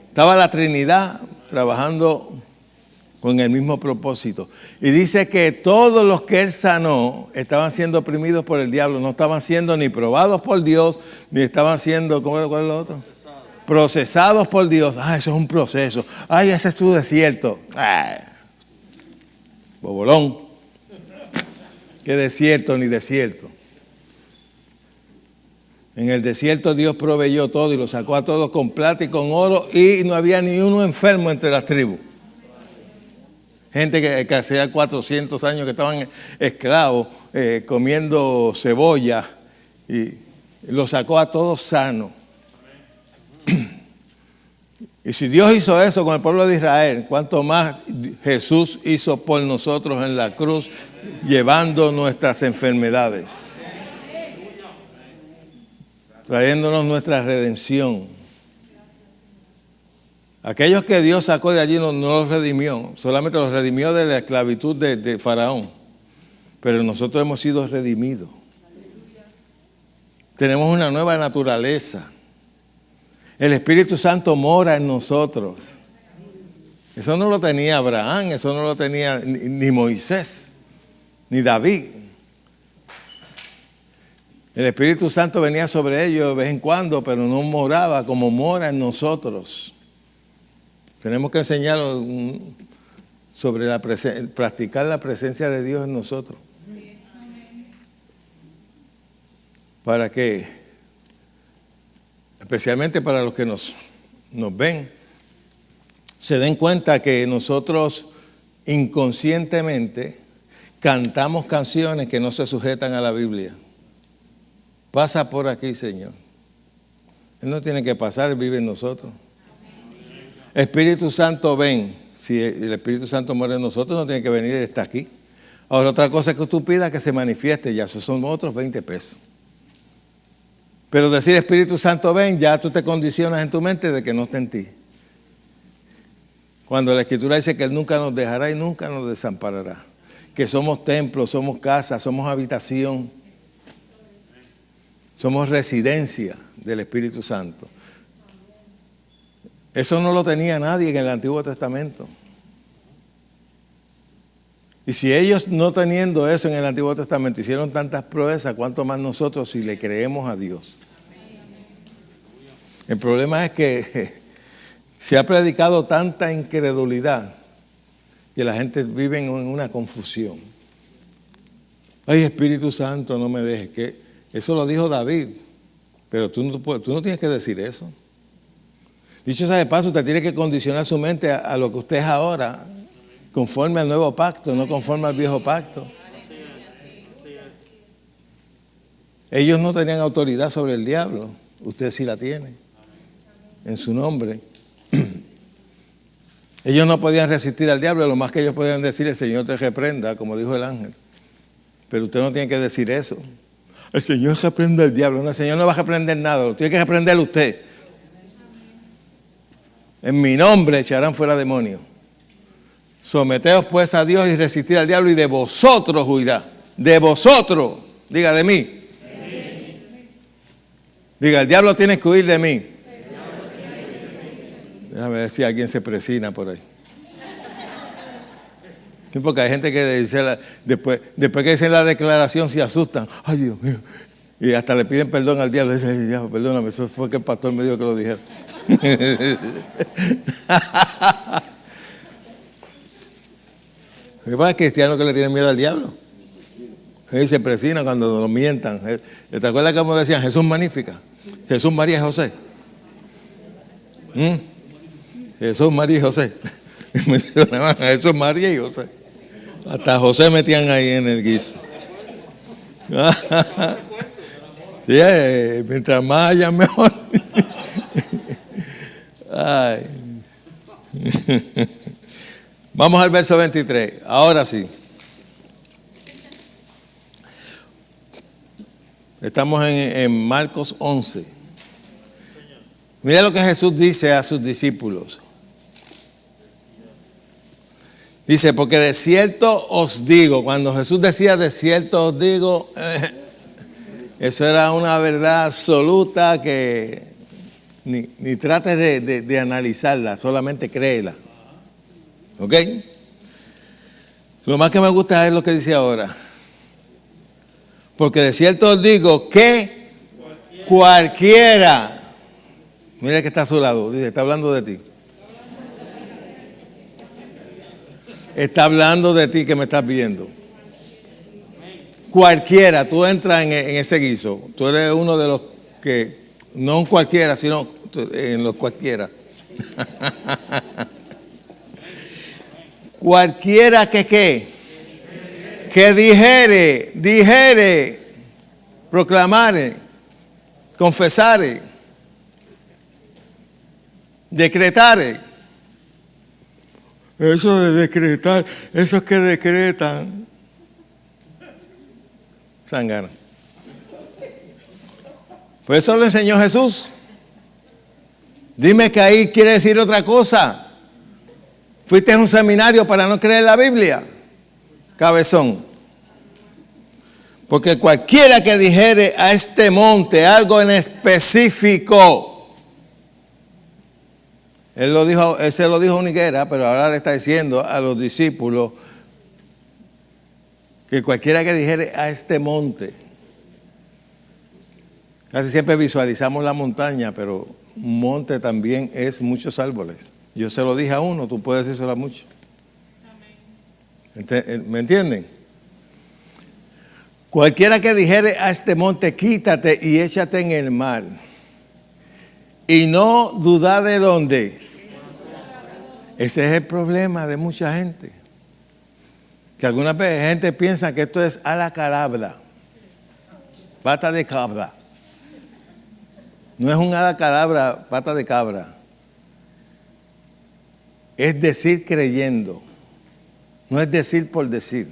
Estaba la Trinidad trabajando con el mismo propósito. Y dice que todos los que él sanó estaban siendo oprimidos por el diablo. No estaban siendo ni probados por Dios, ni estaban siendo, ¿cuál es lo otro? Procesados por Dios. Eso es un proceso. Ese es tu desierto. Bobolón. ¿Qué desierto ni desierto? En el desierto Dios proveyó todo y lo sacó a todos con plata y con oro y no había ni uno enfermo entre las tribus. Gente que hacía 400 años que estaban esclavos, comiendo cebolla, y lo sacó a todos sanos. Y si Dios hizo eso con el pueblo de Israel, ¿cuánto más Jesús hizo por nosotros en la cruz, llevando nuestras enfermedades, trayéndonos nuestra redención? Aquellos que Dios sacó de allí no los redimió, solamente los redimió de la esclavitud de Faraón. Pero nosotros hemos sido redimidos. Tenemos una nueva naturaleza. El Espíritu Santo mora en nosotros. Eso no lo tenía Abraham, eso no lo tenía ni Moisés, ni David. El Espíritu Santo venía sobre ellos de vez en cuando, pero no moraba como mora en nosotros. Tenemos que enseñarlo sobre practicar la presencia de Dios en nosotros. Para que, especialmente para los que nos ven, se den cuenta que nosotros inconscientemente cantamos canciones que no se sujetan a la Biblia. Pasa por aquí, Señor. Él no tiene que pasar, Él vive en nosotros. Espíritu Santo, ven. Si el Espíritu Santo muere en nosotros, no tiene que venir, Él está aquí. Ahora, otra cosa es que tú pidas que se manifieste, ya esos son otros 20 pesos. Pero decir Espíritu Santo, ven, ya tú te condicionas en tu mente de que no está en ti. Cuando la Escritura dice que Él nunca nos dejará y nunca nos desamparará. Que somos templos, somos casa, somos habitación. Somos residencia del Espíritu Santo. Eso no lo tenía nadie en el Antiguo Testamento. Y si ellos, no teniendo eso en el Antiguo Testamento, hicieron tantas proezas, ¿cuánto más nosotros si le creemos a Dios? El problema es que se ha predicado tanta incredulidad que la gente vive en una confusión. Ay, Espíritu Santo, no me dejes. Que eso lo dijo David, pero tú no tienes que decir eso. Dicho sea de paso, usted tiene que condicionar su mente a lo que usted es ahora, conforme al nuevo pacto, no conforme al viejo pacto. Ellos no tenían autoridad sobre el diablo, usted sí la tiene, en su nombre. Ellos no podían resistir al diablo, lo más que ellos podían decir, el Señor te reprenda, como dijo el ángel. Pero usted no tiene que decir eso. El Señor reprende al diablo. No, el Señor no va a reprender nada, lo tiene que reprender usted. En mi nombre echarán fuera demonios. Someteos pues a Dios y resistir al diablo y de vosotros huirá. De vosotros. Diga, de mí. Diga, el diablo tiene que huir de mí. Déjame ver si alguien se presina por ahí. Sí, porque hay gente que dice después que dicen la declaración se asustan. Ay, Dios mío. Y hasta le piden perdón al diablo. Dice, ay, ya, perdóname, eso fue que el pastor me dijo que lo dijera. ¿Qué pasa? Cristianos que le tienen miedo al diablo. Ellos se presinan cuando nos mientan. ¿Te acuerdas cómo decían? Jesús magnífica. Jesús, María y José. Jesús, María y José. Jesús, María y José. Hasta José metían ahí en el guiso. Sí, mientras más haya mejor. Ay. Vamos al verso 23. Ahora sí. Estamos en Marcos 11. Mira lo que Jesús dice a sus discípulos. Dice, porque de cierto os digo, cuando Jesús decía de cierto os digo, eso era una verdad absoluta que ni trates de analizarla, solamente créela. ¿Ok? Lo más que me gusta es lo que dice ahora. Porque de cierto os digo que cualquiera, mira que está a su lado, dice, está hablando de ti. Está hablando de ti que me estás viendo. cualquiera, tú entras en ese guiso. Tú eres uno de los que, no un cualquiera, sino en los cualquiera. Cualquiera que ¿qué? Que dijere, proclamare, confesare, decretare. Eso de decretar, esos que decretan, zángano. Pues eso lo enseñó Jesús. Dime que ahí quiere decir otra cosa. Fuiste a un seminario para no creer la Biblia, cabezón. Porque cualquiera que dijere a este monte algo en específico, él se lo dijo a una higuera, pero ahora le está diciendo a los discípulos que cualquiera que dijere a este monte. Casi siempre visualizamos la montaña, pero un monte también es muchos árboles. Yo se lo dije a uno, tú puedes decírselo a muchos. ¿Me entienden? Cualquiera que dijere a este monte, quítate y échate en el mar. Y no duda de dónde. Ese es el problema de mucha gente. Que algunas veces gente piensa que esto es a la carabra. Pata de cabra. No es un cadabra, pata de cabra. Es decir creyendo. No es decir por decir.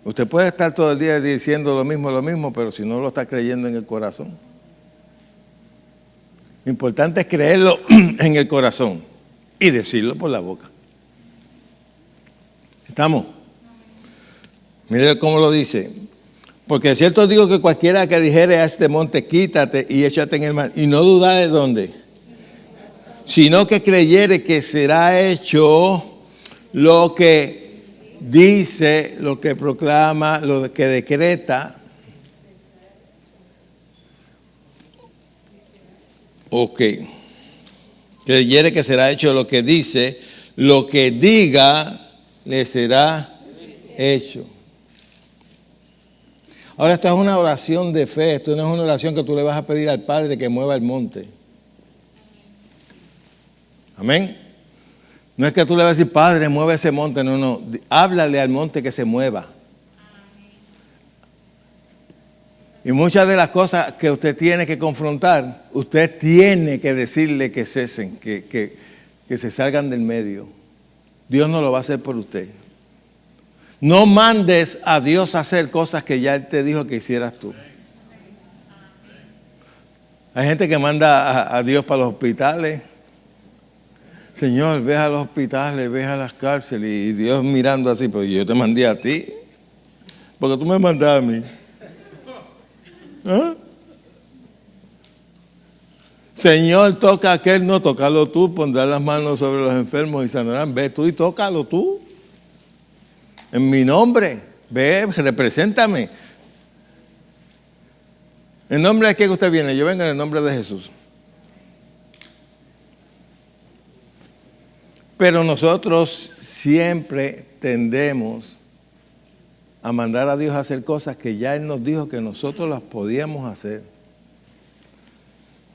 Usted puede estar todo el día diciendo lo mismo, pero si no lo está creyendo en el corazón. Lo importante es creerlo en el corazón y decirlo por la boca. ¿Estamos? Mire cómo lo dice. Porque de cierto digo que cualquiera que dijere a este monte, quítate y échate en el mar, y no duda de dónde, sino que creyere que será hecho lo que dice, lo que proclama, lo que decreta. Ok. Creyere que será hecho lo que dice, lo que diga le será hecho. Ahora, esto es una oración de fe, esto no es una oración que tú le vas a pedir al Padre que mueva el monte. Amén. No es que tú le vas a decir, Padre, mueve ese monte, no. Háblale al monte que se mueva. Y muchas de las cosas que usted tiene que confrontar, usted tiene que decirle que cesen, que se salgan del medio. Dios no lo va a hacer por usted. No mandes a Dios a hacer cosas que ya Él te dijo que hicieras tú. Hay gente que manda a Dios para los hospitales. Señor, ve a los hospitales, ve a las cárceles. Y Dios mirando así, pues yo te mandé a ti. Porque tú me mandas a mí. ¿Ah? Señor, toca a aquel, no, tócalo tú, pondrás las manos sobre los enfermos y sanarán. Ve tú y tócalo tú. En mi nombre, ve, represéntame. ¿En nombre de quién usted viene? Yo vengo en el nombre de Jesús. Pero nosotros siempre tendemos a mandar a Dios a hacer cosas que ya Él nos dijo que nosotros las podíamos hacer.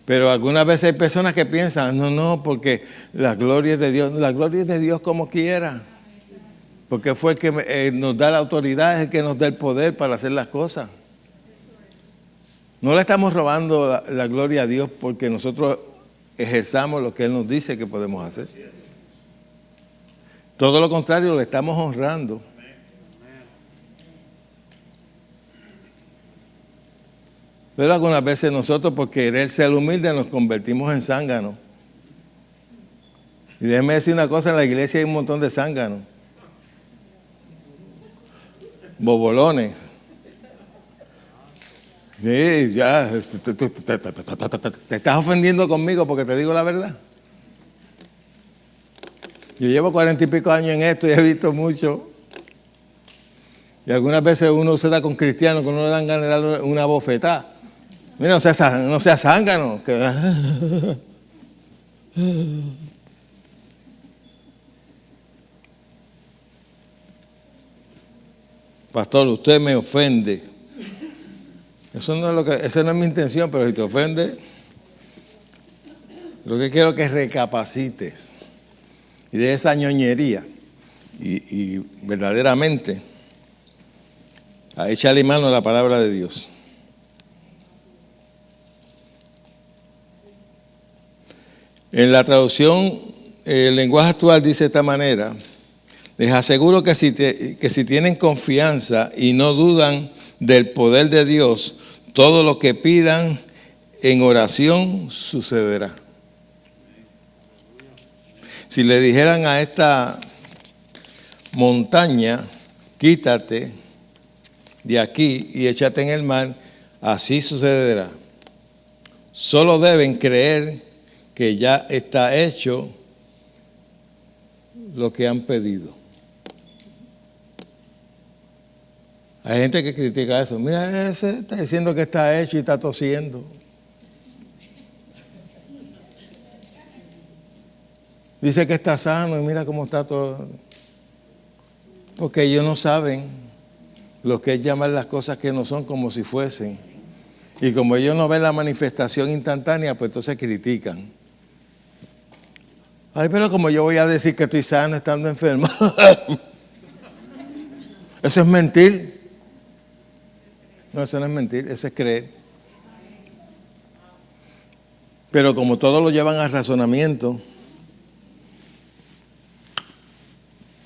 Pero algunas veces hay personas que piensan, no, porque la gloria es de Dios. La gloria es de Dios como quiera. Porque fue el que nos da la autoridad, es el que nos da el poder para hacer las cosas. No le estamos robando la gloria a Dios porque nosotros ejerzamos lo que Él nos dice que podemos hacer. Todo lo contrario, le estamos honrando. Pero algunas veces nosotros, por querer ser humildes, nos convertimos en zánganos. Y déjeme decir una cosa, en la iglesia hay un montón de zánganos. Bobolones. Sí, ya, te estás ofendiendo conmigo porque te digo la verdad. Yo llevo 40 y pico años en esto y he visto mucho. Y algunas veces uno se da con cristianos que no le dan ganas de darle una bofetada. Mira, no sea zángano. pastor, usted me ofende. Esa no es mi intención, pero si te ofende, lo que quiero es que recapacites y de esa ñoñería y verdaderamente a echarle mano a la palabra de Dios. En la traducción, el lenguaje actual dice de esta manera: les aseguro que si tienen confianza y no dudan del poder de Dios, todo lo que pidan en oración sucederá. Si le dijeran a esta montaña, quítate de aquí y échate en el mar, así sucederá. Solo deben creer que ya está hecho lo que han pedido. Hay gente que critica eso. Mira, ese está diciendo que está hecho y está tosiendo. Dice que está sano y mira cómo está todo. Porque ellos no saben lo que es llamar las cosas que no son como si fuesen. Y como ellos no ven la manifestación instantánea, pues entonces critican. Ay, pero como yo voy a decir que estoy sano estando enfermo. Eso es mentir. No, eso no es mentir, eso es creer. Pero como todos lo llevan al razonamiento,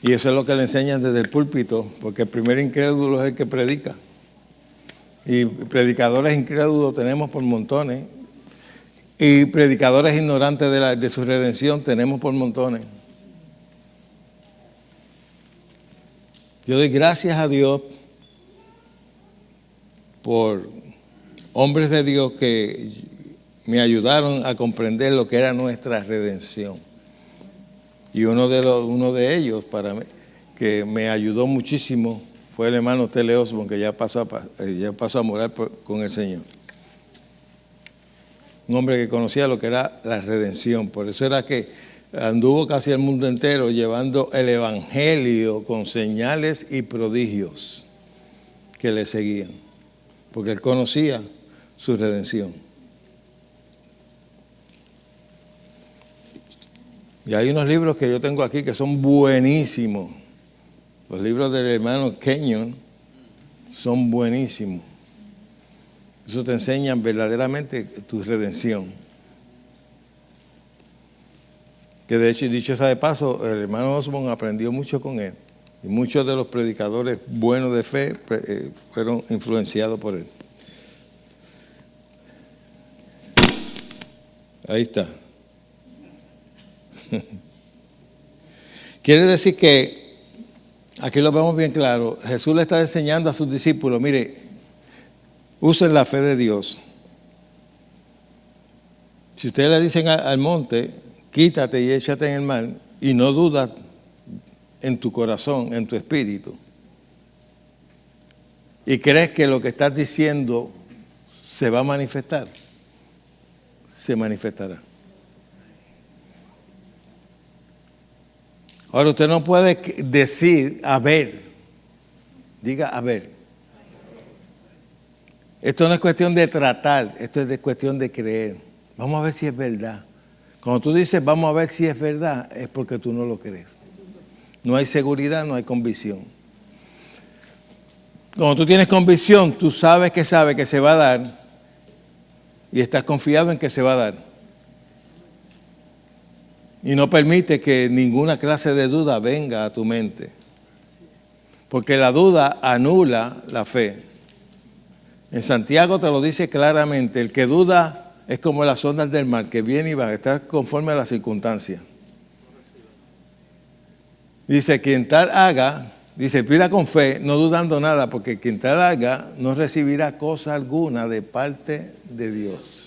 y eso es lo que le enseñan desde el púlpito, porque el primer incrédulo es el que predica. Y predicadores incrédulos tenemos por montones. Y predicadores ignorantes de su redención tenemos por montones. Yo doy gracias a Dios por hombres de Dios que me ayudaron a comprender lo que era nuestra redención. Y uno de ellos que me ayudó muchísimo fue el hermano Tele Osborne, que ya pasó a morar con el Señor. Un hombre que conocía lo que era la redención. Por eso era que anduvo casi el mundo entero llevando el evangelio con señales y prodigios que le seguían. Porque él conocía su redención. Y hay unos libros que yo tengo aquí que son buenísimos. Los libros del hermano Kenyon son buenísimos. Eso te enseñan verdaderamente tu redención. Que de hecho, dicho sea de paso, el hermano Osborne aprendió mucho con él. Y muchos de los predicadores buenos de fe fueron influenciados por él. Ahí está. Quiere decir que, aquí lo vemos bien claro, Jesús le está enseñando a sus discípulos, mire, usen la fe de Dios. Si ustedes le dicen al monte, quítate y échate en el mar, y no dudas en tu corazón, en tu espíritu, y crees que lo que estás diciendo se va a manifestar, se manifestará. Ahora usted no puede decir, a ver, diga a ver. Esto no es cuestión de tratar, esto es cuestión de creer. Vamos a ver si es verdad. Cuando tú dices vamos a ver si es verdad, es porque tú no lo crees. No hay seguridad, no hay convicción. Cuando tú tienes convicción, tú sabes que se va a dar y estás confiado en que se va a dar. Y no permite que ninguna clase de duda venga a tu mente. Porque la duda anula la fe. En Santiago te lo dice claramente, el que duda es como las ondas del mar, que viene y va, está conforme a las circunstancias. Dice, quien tal haga, dice, pida con fe, no dudando nada, porque quien tal haga no recibirá cosa alguna de parte de Dios.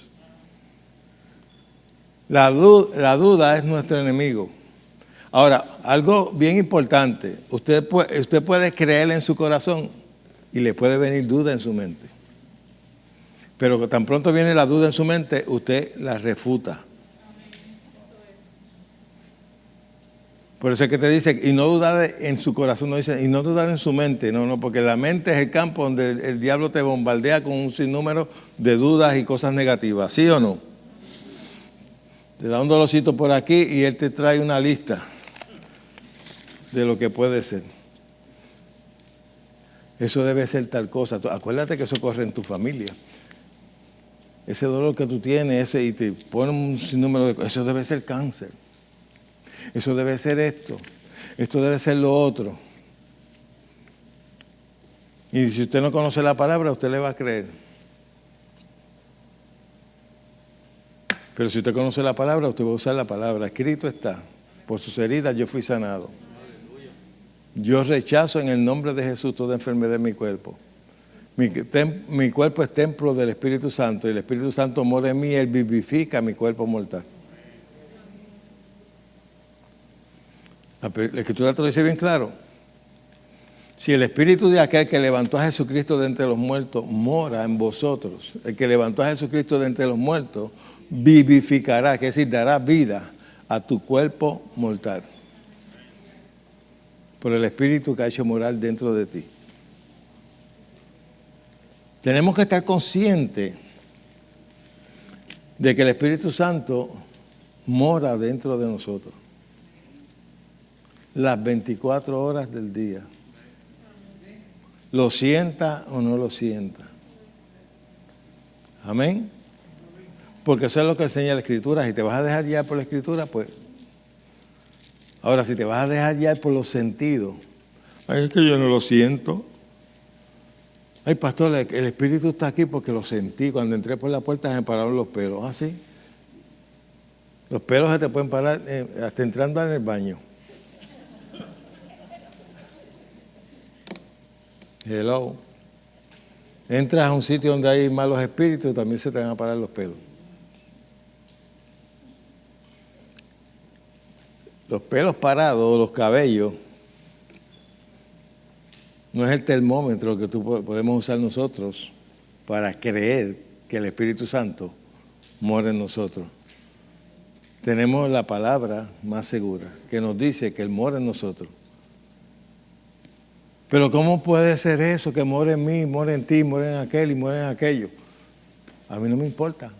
La duda es nuestro enemigo. Ahora, algo bien importante, usted puede creer en su corazón y le puede venir duda en su mente. Pero tan pronto viene la duda en su mente, usted la refuta. Por eso es que te dice, y no dudar en su corazón, no dice, y no dudar en su mente, no, porque la mente es el campo donde el diablo te bombardea con un sinnúmero de dudas y cosas negativas, ¿sí o no? Te da un dolorcito por aquí y él te trae una lista de lo que puede ser. Eso debe ser tal cosa. Acuérdate que eso corre en tu familia. Ese dolor que tú tienes, y te ponen un sinnúmero de cosas, eso debe ser cáncer. Eso debe ser esto debe ser lo otro. Y si usted no conoce la palabra, usted le va a creer. Pero si usted conoce la palabra, usted va a usar la palabra. Escrito está, por sus heridas yo fui sanado. Yo rechazo en el nombre de Jesús toda enfermedad en mi cuerpo. Mi cuerpo es templo del Espíritu Santo y el Espíritu Santo mora en mí y Él vivifica mi cuerpo mortal. La Escritura te lo dice bien claro. Si el Espíritu de aquel que levantó a Jesucristo de entre los muertos mora en vosotros, el que levantó a Jesucristo de entre los muertos vivificará, que es decir, dará vida a tu cuerpo mortal. Por el Espíritu que ha hecho morar dentro de ti. Tenemos que estar conscientes de que el Espíritu Santo mora dentro de nosotros. Las 24 horas del día. Lo sienta o no lo sienta. Amén. Porque eso es lo que enseña la Escritura. Si te vas a dejar guiar por la Escritura, pues. Ahora, si te vas a dejar guiar por los sentidos, ay, es que yo no lo siento. Ay, pastor, el Espíritu está aquí porque lo sentí. Cuando entré por la puerta se me pararon los pelos. ¿Ah, sí? Los pelos se te pueden parar hasta entrando en el baño. Hello. Entras a un sitio donde hay malos espíritus y también se te van a parar los pelos. Los pelos parados, los cabellos, no es el termómetro que podemos usar nosotros para creer que el Espíritu Santo mora en nosotros. Tenemos la palabra más segura que nos dice que Él mora en nosotros. Pero ¿cómo puede ser eso? Que mora en mí, mora en ti, mora en aquel y mora en aquello. A mí no me importa.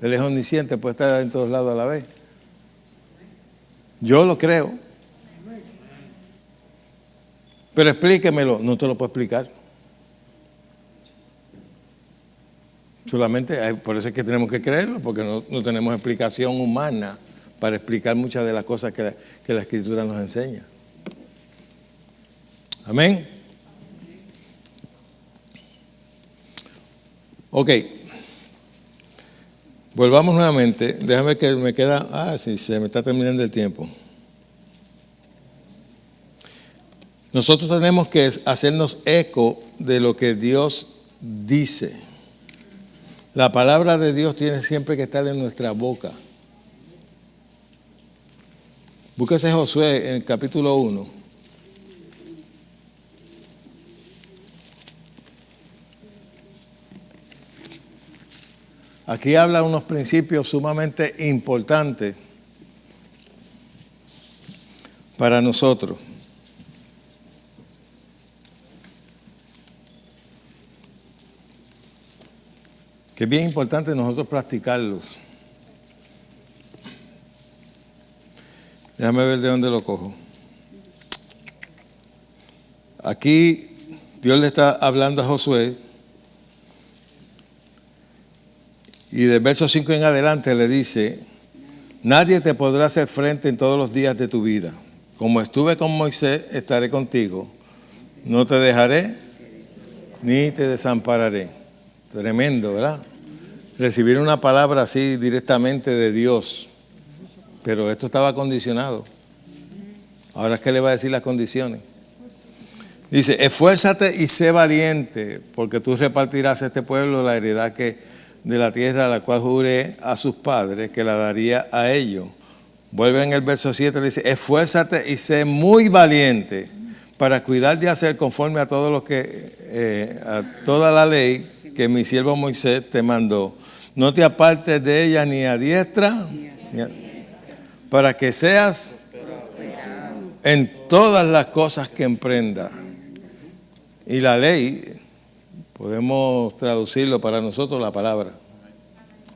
Él es omnisciente, puede estar en todos lados a la vez. Yo lo creo. Pero explíquemelo. No te lo puedo explicar. Solamente, por eso es que tenemos que creerlo, porque no tenemos explicación humana para explicar muchas de las cosas que la Escritura nos enseña. Amén. Ok. Volvamos nuevamente. Déjame que me queda. Sí, se me está terminando el tiempo. Nosotros tenemos que hacernos eco de lo que Dios dice. La palabra de Dios tiene siempre que estar en nuestra boca. Búsquese Josué en el capítulo 1. Aquí habla unos principios sumamente importantes para nosotros. Que es bien importante nosotros practicarlos. Déjame ver de dónde lo cojo. Aquí Dios le está hablando a Josué. Y del verso 5 en adelante le dice: nadie te podrá hacer frente en todos los días de tu vida. Como estuve con Moisés, estaré contigo. No te dejaré ni te desampararé. Tremendo, ¿verdad? Recibir una palabra así directamente de Dios. Pero esto estaba condicionado. Ahora es que le va a decir las condiciones. Dice: esfuérzate y sé valiente, porque tú repartirás a este pueblo la heredad de la tierra a la cual juré a sus padres que la daría a ellos. Vuelve en el verso 7, le dice: esfuérzate y sé muy valiente para cuidar de hacer conforme a todo lo que a toda la ley que mi siervo Moisés te mandó. No te apartes de ella ni a diestra, para que seas en todas las cosas que emprenda. Y la ley, podemos traducirlo para nosotros la palabra.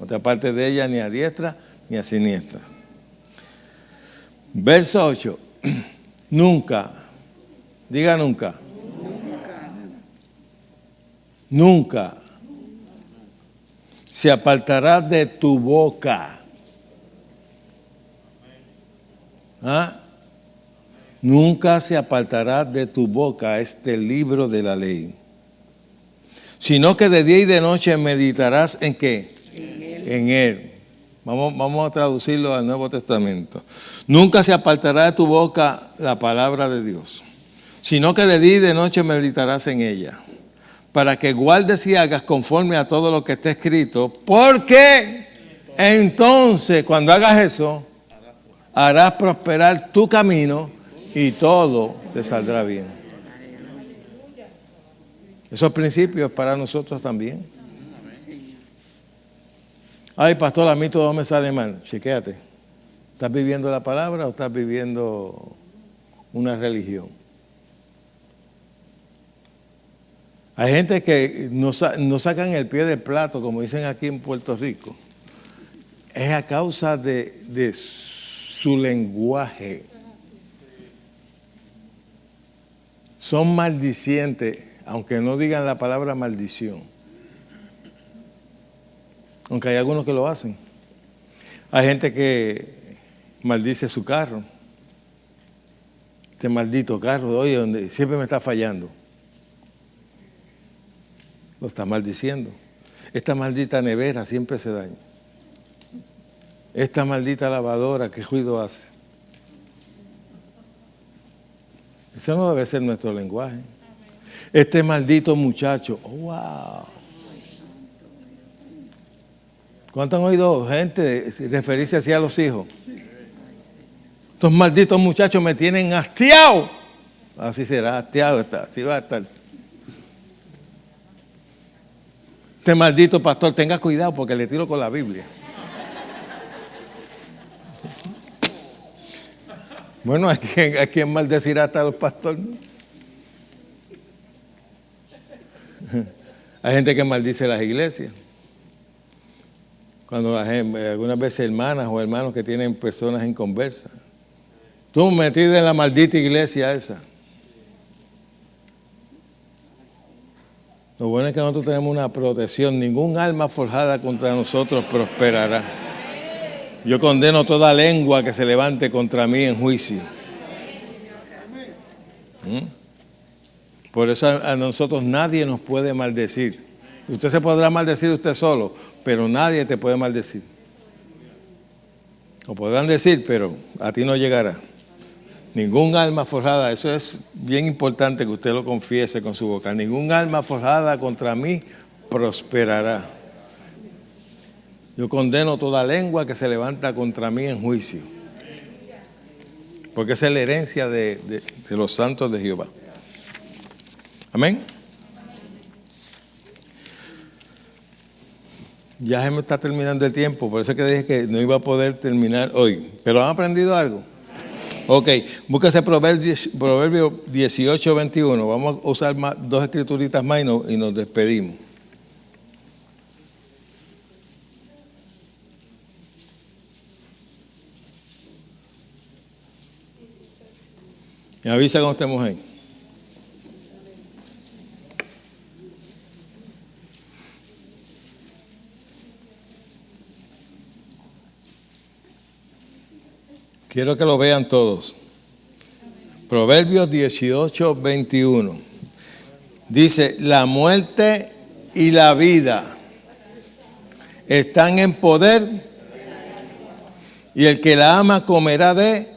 No te apartes de ella ni a diestra ni a siniestra. Verso 8. Nunca, diga nunca. Nunca se apartará de tu boca. ¿Ah? Nunca se apartará de tu boca este libro de la ley, sino que de día y de noche meditarás ¿en qué? En él. Vamos a traducirlo al Nuevo Testamento. Nunca se apartará de tu boca la palabra de Dios, sino que de día y de noche meditarás en ella, para que guardes y hagas conforme a todo lo que está escrito, porque entonces cuando hagas eso, harás prosperar tu camino y todo te saldrá bien. Esos principios para nosotros también. Ay, pastor, a mí todo me sale mal. Chequéate. ¿Estás viviendo la palabra o estás viviendo una religión? Hay gente que no sacan el pie del plato, como dicen aquí en Puerto Rico. Es a causa de su lenguaje. Son maldicientes, aunque no digan la palabra maldición. Aunque hay algunos que lo hacen. Hay gente que maldice su carro. Este maldito carro, oye, donde siempre me está fallando. Lo está maldiciendo. Esta maldita nevera siempre se daña. Esta maldita lavadora, ¿qué ruido hace? Ese no debe ser nuestro lenguaje. Este maldito muchacho, oh, wow. ¿Cuánto han oído gente referirse así a los hijos? Estos malditos muchachos me tienen hastiado. Así será, hastiado está, así va a estar. Este maldito pastor, tenga cuidado porque le tiro con la Biblia. Bueno, hay quien maldecirá hasta los pastores. Hay gente que maldice las iglesias. Cuando algunas veces hermanas o hermanos que tienen personas en conversa. Tú metido en la maldita iglesia esa. Lo bueno es que nosotros tenemos una protección. Ningún alma forjada contra nosotros prosperará. Yo condeno toda lengua que se levante contra mí en juicio. Por eso a nosotros nadie nos puede maldecir. Usted se podrá maldecir usted solo, pero nadie te puede maldecir. Lo podrán decir, pero a ti no llegará. Ningún alma forjada, eso es bien importante que usted lo confiese con su boca. Ningún alma forjada contra mí prosperará. Yo condeno toda lengua que se levanta contra mí en juicio. Porque esa es la herencia de los santos de Jehová. Amén. Ya se me está terminando el tiempo, por eso es que dije que no iba a poder terminar hoy. ¿Pero han aprendido algo? Ok, búsquese Proverbio 18, 21. Vamos a usar dos escrituritas más y nos despedimos. Me avisa cuando estemos ahí. Quiero que lo vean todos. Proverbios 18, 21. Dice, la muerte y la vida están en poder y el que la ama comerá de...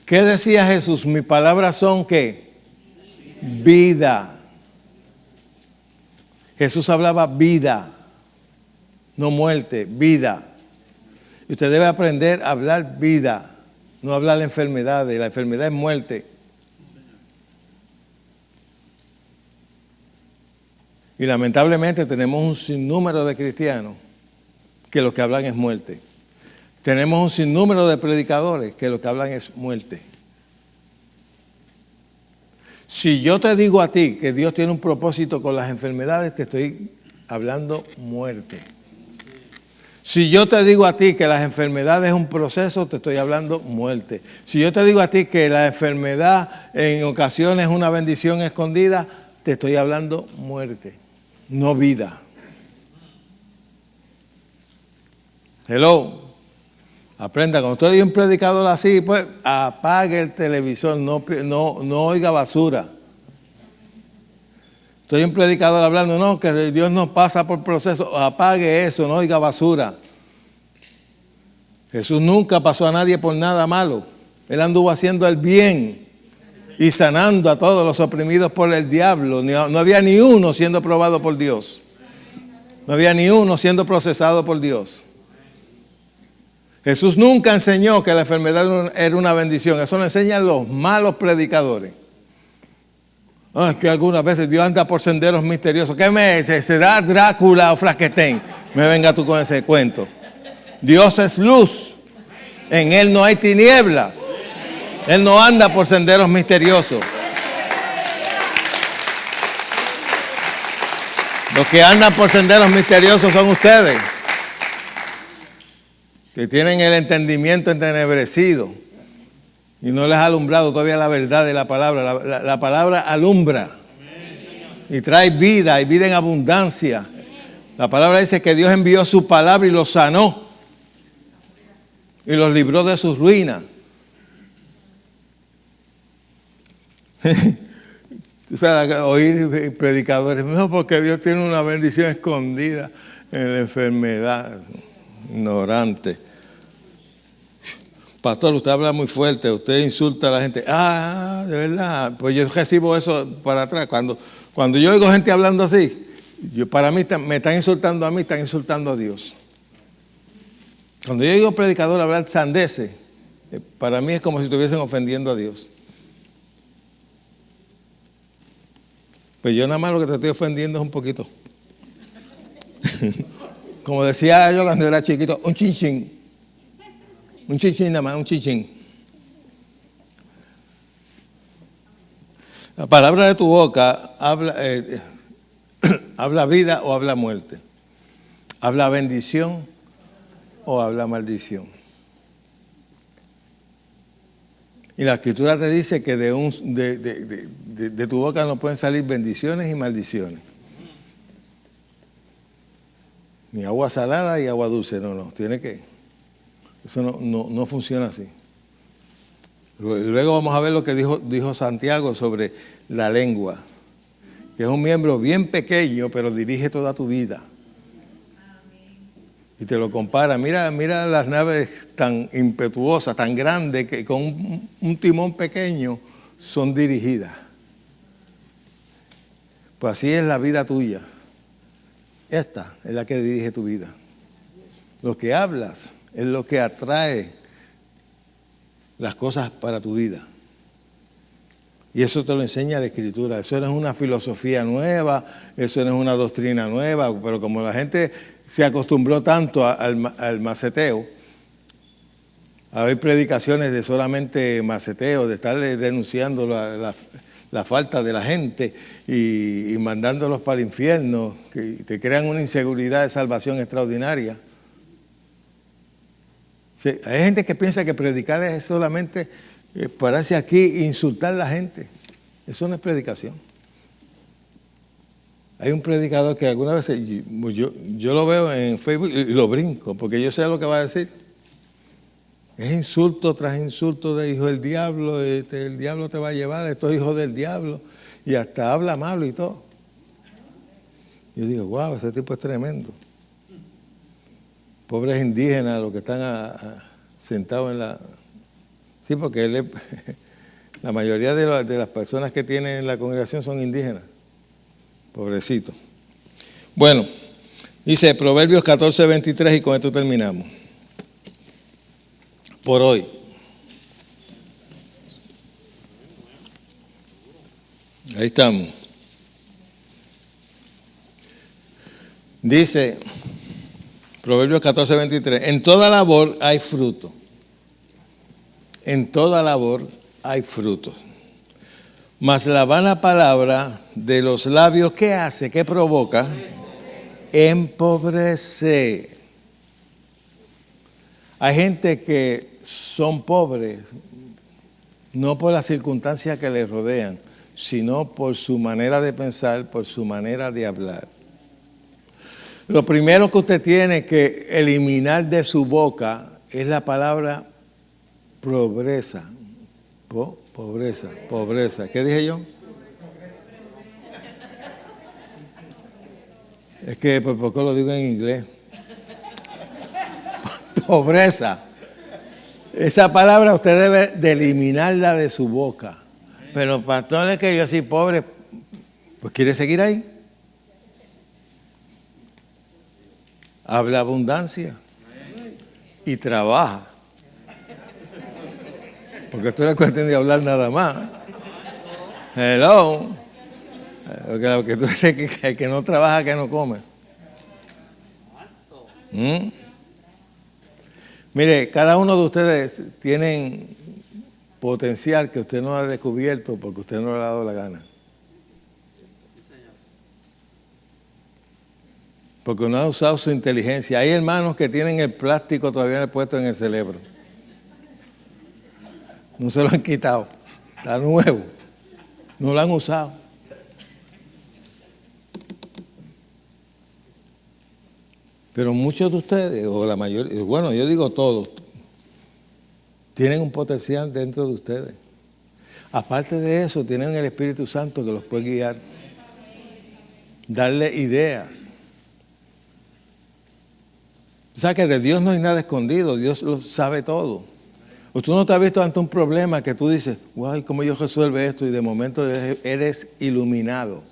¿Qué decía Jesús? Mis palabras son ¿qué? Vida. Jesús hablaba vida, no muerte, vida. Y usted debe aprender a hablar vida, no hablar enfermedades. La enfermedad es muerte. Y lamentablemente tenemos un sinnúmero de cristianos que lo que hablan es muerte. Tenemos un sinnúmero de predicadores que lo que hablan es muerte. Si yo te digo a ti que Dios tiene un propósito con las enfermedades, te estoy hablando muerte. Si yo te digo a ti que las enfermedades es un proceso, te estoy hablando muerte. Si yo te digo a ti que la enfermedad en ocasiones es una bendición escondida, te estoy hablando muerte, no vida. Hello. Aprenda, cuando usted oye un predicador así, pues apague el televisor, no oiga basura. Estoy un predicador hablando, no, que Dios nos pasa por proceso, apague eso, no oiga basura. Jesús nunca pasó a nadie por nada malo. Él anduvo haciendo el bien y sanando a todos los oprimidos por el diablo. No había ni uno siendo probado por Dios. No había ni uno siendo procesado por Dios. Jesús nunca enseñó que la enfermedad era una bendición. Eso lo enseñan los malos predicadores. Es que algunas veces Dios anda por senderos misteriosos. ¿Qué me dice? ¿Será Drácula o Frankenstein? Me venga tú con ese cuento. Dios es luz. En Él no hay tinieblas. Él no anda por senderos misteriosos. Los que andan por senderos misteriosos son ustedes, que tienen el entendimiento entenebrecido y no les ha alumbrado todavía la verdad de la palabra. La palabra alumbra y trae vida y vida en abundancia. La palabra dice que Dios envió su palabra y los sanó y los libró de sus ruinas. Tú sabes, oír predicadores, no, porque Dios tiene una bendición escondida en la enfermedad. Ignorante. Pastor, usted habla muy fuerte, usted insulta a la gente. De verdad, pues yo recibo eso para atrás. Cuando yo oigo gente hablando así, para mí me están insultando a mí, están insultando a Dios. Cuando yo oigo predicador hablar sandeces, para mí es como si estuviesen ofendiendo a Dios. Pues yo nada más lo que te estoy ofendiendo es un poquito. Como decía yo cuando era chiquito, un chinchín. Un chinchín nada más, un chinchín. La palabra de tu boca habla vida o habla muerte. Habla bendición o habla maldición. Y la Escritura te dice que de tu boca no pueden salir bendiciones y maldiciones. Ni agua salada y agua dulce, no, tiene que. Eso no funciona así. Luego vamos a ver lo que dijo Santiago sobre la lengua, que es un miembro bien pequeño, pero dirige toda tu vida. Y te lo compara. Mira las naves tan impetuosas, tan grandes, que con un timón pequeño son dirigidas. Pues así es la vida tuya. Esta es la que dirige tu vida. Lo que hablas es lo que atrae las cosas para tu vida. Y eso te lo enseña la Escritura. Eso no es una filosofía nueva, eso no es una doctrina nueva, pero como la gente se acostumbró tanto al maceteo, a ver predicaciones de solamente maceteo, de estar denunciando la falta de la gente y mandándolos para el infierno, que te crean una inseguridad de salvación extraordinaria. Sí, hay gente que piensa que predicar es solamente pararse aquí e insultar a la gente. Eso no es predicación. Hay un predicador que algunas veces yo lo veo en Facebook y lo brinco, porque yo sé lo que va a decir. Es insulto tras insulto de hijo del diablo, el diablo te va a llevar, estos hijos del diablo, y hasta habla malo y todo. Yo digo, wow, ese tipo es tremendo. Pobres indígenas, los que están sentados en la... Sí, porque la mayoría de las personas que tienen la congregación son indígenas. Pobrecito. Bueno, dice Proverbios 14:23 y con esto terminamos. Por hoy. Ahí estamos. Dice Proverbios 14:23. En toda labor hay fruto. En toda labor hay fruto. Mas la vana palabra de los labios, ¿qué hace? ¿Qué provoca? Empobrece. Hay gente que son pobres, no por las circunstancias que les rodean, sino por su manera de pensar, por su manera de hablar. Lo primero que usted tiene que eliminar de su boca es la palabra pobreza. Pobreza. ¿Qué dije yo? Es que por poco lo digo en inglés. Pobreza. Esa palabra usted debe de eliminarla de su boca. Pero pastor, es que yo soy pobre, pues ¿quiere seguir ahí? Habla abundancia y trabaja. Porque usted no es cuestión de hablar nada más. Hello. Lo que tú dices que el que no trabaja, que no come. Mire, cada uno de ustedes tienen potencial que usted no ha descubierto porque usted no le ha dado la gana. Porque no ha usado su inteligencia. Hay hermanos que tienen el plástico todavía puesto en el cerebro. No se lo han quitado. Está nuevo. No lo han usado. Pero muchos de ustedes, o la mayoría, bueno, yo digo todos, tienen un potencial dentro de ustedes. Aparte de eso, tienen el Espíritu Santo que los puede guiar. Darle ideas. O sea que de Dios no hay nada escondido, Dios lo sabe todo. Usted no te ha visto ante un problema que tú dices, guay, ¿cómo yo resuelvo esto? Y de momento eres iluminado.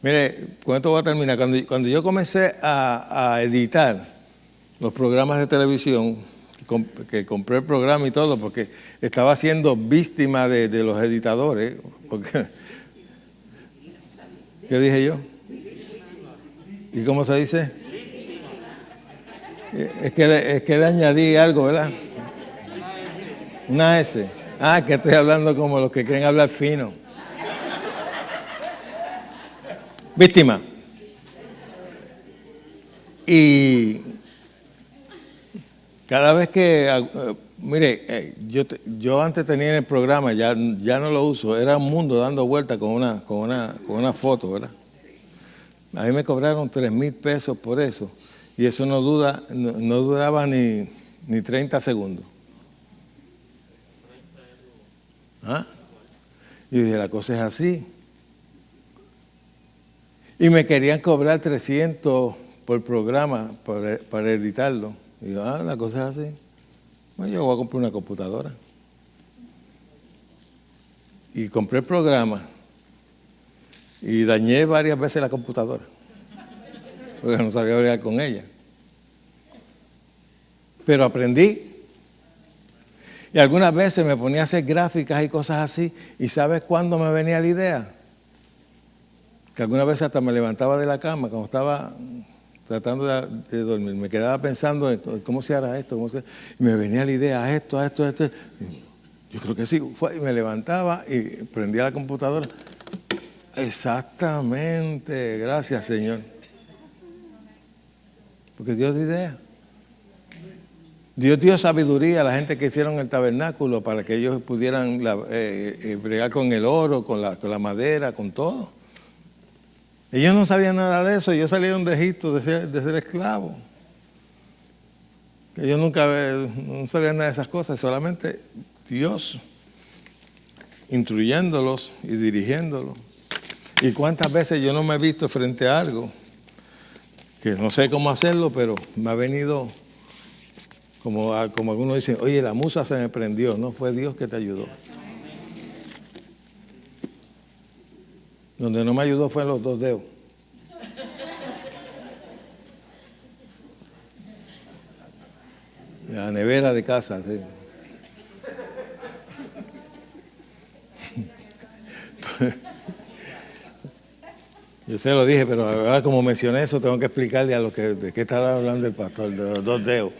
Mire, con esto voy a terminar. Cuando yo comencé a editar los programas de televisión, que compré el programa y todo, porque estaba siendo víctima de los editadores. Porque, ¿qué dije yo? ¿Y cómo se dice? Es que le añadí algo, ¿verdad? Una S. Ah, que estoy hablando como los que quieren hablar fino. Víctima. Y cada vez que, mire, yo antes tenía en el programa, ya no lo uso, era un mundo dando vueltas con una foto, ¿verdad? A mí me cobraron 3,000 pesos por eso. Y eso no duraba ni 30 segundos. ¿Ah? Y dije, la cosa es así. Y me querían cobrar 300 por programa para editarlo. Y digo, la cosa es así. Bueno, yo voy a comprar una computadora. Y compré el programa. Y dañé varias veces la computadora. Porque no sabía bregar con ella. Pero aprendí. Y algunas veces me ponía a hacer gráficas y cosas así. ¿Y sabes cuándo me venía la idea? Que algunas veces hasta me levantaba de la cama cuando estaba tratando de dormir. Me quedaba pensando en cómo se hará esto. Y me venía la idea, esto. Yo creo que sí. Y me levantaba y prendía la computadora. Exactamente. Gracias, Señor. Porque Dios da idea. Dios dio sabiduría a la gente que hicieron el tabernáculo para que ellos pudieran bregar con el oro, con la madera, con todo. Ellos no sabían nada de eso. Ellos salieron de Egipto de ser esclavos. Ellos no sabían nada de esas cosas. Solamente Dios instruyéndolos y dirigiéndolos. Y cuántas veces yo no me he visto frente a algo que no sé cómo hacerlo, pero me ha venido, como algunos dicen, oye, la musa se me prendió. No, fue Dios que te ayudó. Donde no me ayudó fue en los 2 dedos. La nevera de casa, sí. Yo se lo dije, pero ahora como mencioné eso, tengo que explicarle a los que de qué estaba hablando el pastor, de los 2 dedos.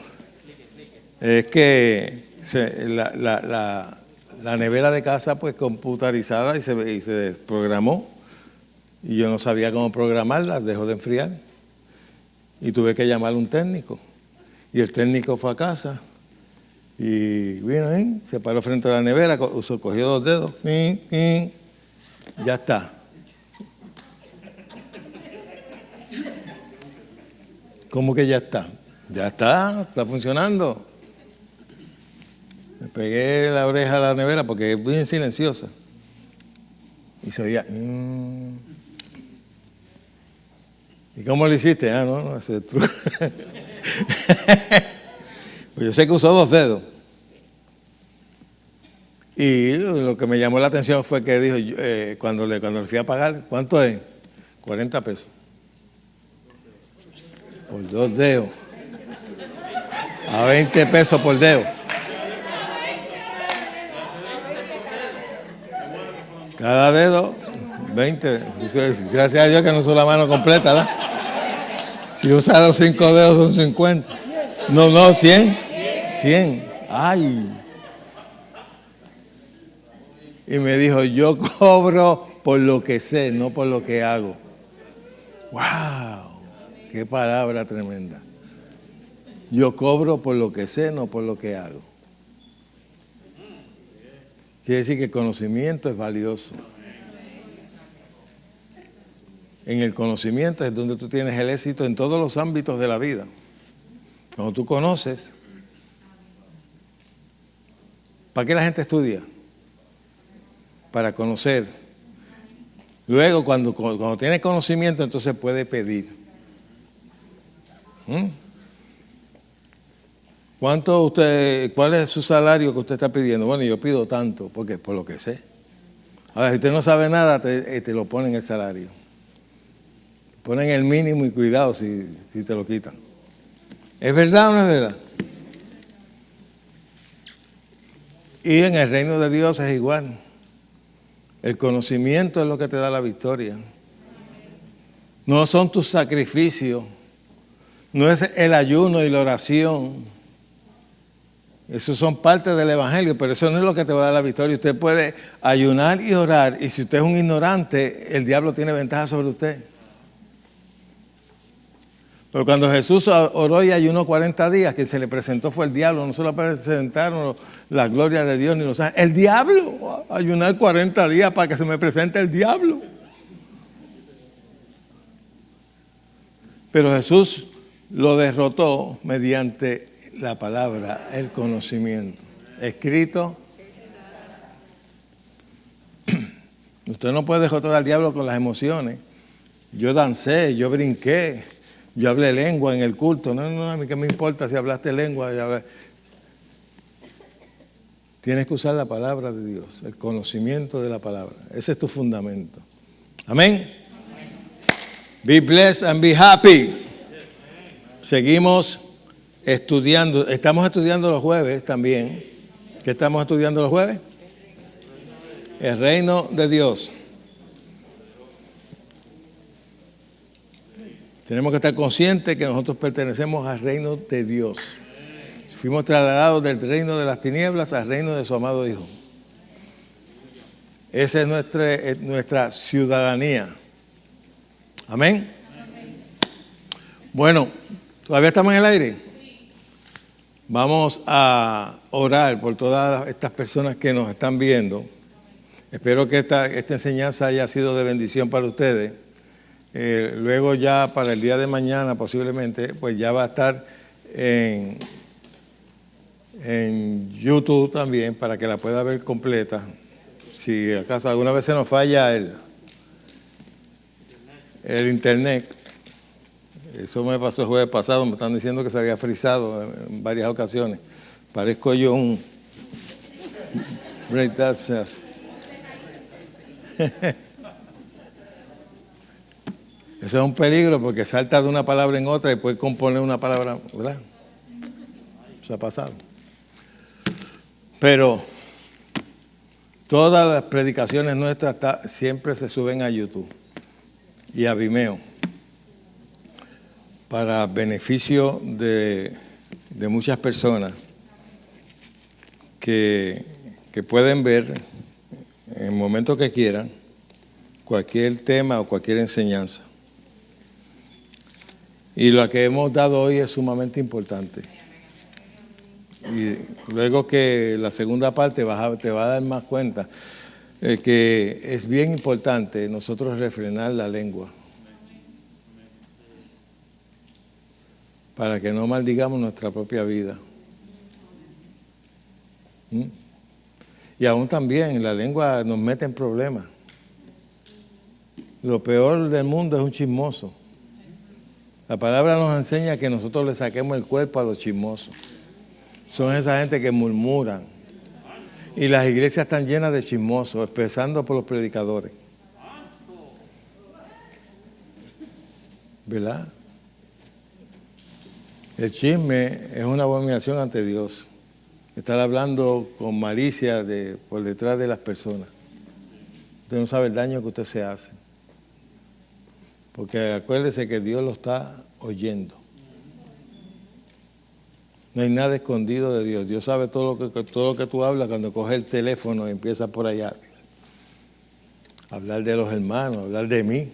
Es que la nevera de casa, pues computarizada y se desprogramó. Y yo no sabía cómo programarla, dejó de enfriar. Y tuve que llamar a un técnico. Y el técnico fue a casa y vino ahí, se paró frente a la nevera, cogió 2 dedos, ya está. ¿Cómo que ya está? Ya está funcionando. Le pegué la oreja a la nevera porque es bien silenciosa. Y se oía. ¿Y cómo lo hiciste? No, ese truco. Pues yo sé que usó 2 dedos. Y lo que me llamó la atención fue que dijo, cuando le fui a pagar, ¿cuánto es? 40 pesos. Por 2 dedos. A 20 pesos por dedo. Cada dedo, 20. Gracias a Dios que no usó la mano completa, ¿verdad? Si usa los 5 dedos son 50. No, 100. 100. Ay. Y me dijo, yo cobro por lo que sé, no por lo que hago. ¡Wow! ¡Qué palabra tremenda! Yo cobro por lo que sé, no por lo que hago. Quiere decir que el conocimiento es valioso. En el conocimiento es donde tú tienes el éxito en todos los ámbitos de la vida. Cuando tú conoces, ¿para qué la gente estudia? Para conocer. Luego, cuando tiene conocimiento, entonces puede pedir. ¿Cuál es su salario que usted está pidiendo? Bueno, yo pido tanto, porque por lo que sé. Ahora, si usted no sabe nada, te lo ponen el salario. Ponen el mínimo y cuidado si te lo quitan. ¿Es verdad o no es verdad? Y en el reino de Dios es igual. El conocimiento es lo que te da la victoria. No son tus sacrificios. No es el ayuno y la oración. Esos son parte del evangelio, pero eso no es lo que te va a dar la victoria. Usted puede ayunar y orar, y si usted es un ignorante, el diablo tiene ventaja sobre usted. Pero cuando Jesús oró y ayunó 40 días, que se le presentó fue el diablo, no se le presentaron la gloria de Dios ni los ángeles. El diablo, ayunar 40 días para que se me presente el diablo. Pero Jesús lo derrotó mediante la palabra, el conocimiento. Escrito. Usted no puede derrotar al diablo con las emociones. Yo dancé, yo brinqué, yo hablé lengua en el culto. No, a mí qué me importa si hablaste lengua. Tienes que usar la palabra de Dios, el conocimiento de la palabra. Ese es tu fundamento. Amén. Be blessed and be happy. Seguimos estudiando. Estamos estudiando los jueves también. ¿Qué estamos estudiando los jueves? El reino de Dios. Tenemos que estar conscientes que nosotros pertenecemos al reino de Dios. Fuimos trasladados del reino de las tinieblas al reino de su amado Hijo. Esa es nuestra ciudadanía. Amén. Bueno, ¿todavía estamos en el aire? Vamos a orar por todas estas personas que nos están viendo. Espero que esta enseñanza haya sido de bendición para ustedes. Luego ya para el día de mañana posiblemente, pues ya va a estar en YouTube también para que la pueda ver completa. Si acaso alguna vez se nos falla el internet. Eso me pasó el jueves pasado, me están diciendo que se había frizado en varias ocasiones. Parezco yo un break that says. Eso es un peligro porque salta de una palabra en otra y puede componer una palabra, ¿verdad? Eso ha pasado. Pero todas las predicaciones nuestras siempre se suben a YouTube. y a Vimeo, para beneficio de muchas personas que pueden ver en el momento que quieran cualquier tema o cualquier enseñanza. Y lo que hemos dado hoy es sumamente importante. Y luego que la segunda parte te va a dar más cuenta que es bien importante nosotros refrenar la lengua para que no maldigamos nuestra propia vida. Y aún también la lengua nos mete en problemas. Lo peor del mundo es un chismoso. La palabra nos enseña que nosotros le saquemos el cuerpo a los chismosos. Son esa gente que murmuran. Y las iglesias están llenas de chismosos, empezando por los predicadores. ¿Verdad? El chisme es una abominación ante Dios. Estar hablando con malicia por detrás de las personas. Usted no sabe el daño que usted se hace. Porque acuérdese que Dios lo está oyendo. No hay nada escondido de Dios. Dios sabe todo lo que tú hablas cuando coges el teléfono y empiezas por allá. Hablar de los hermanos, hablar de mí.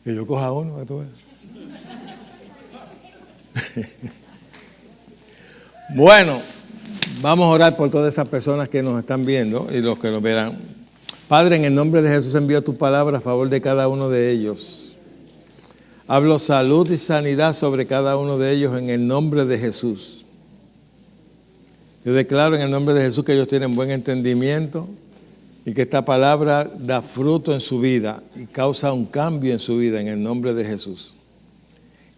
Que yo coja uno, que tú veas. Bueno, vamos a orar por todas esas personas que nos están viendo y los que nos verán. Padre, en el nombre de Jesús envío tu palabra a favor de cada uno de ellos. Hablo salud y sanidad sobre cada uno de ellos en el nombre de Jesús. Yo declaro en el nombre de Jesús que ellos tienen buen entendimiento y que esta palabra da fruto en su vida y causa un cambio en su vida en el nombre de Jesús.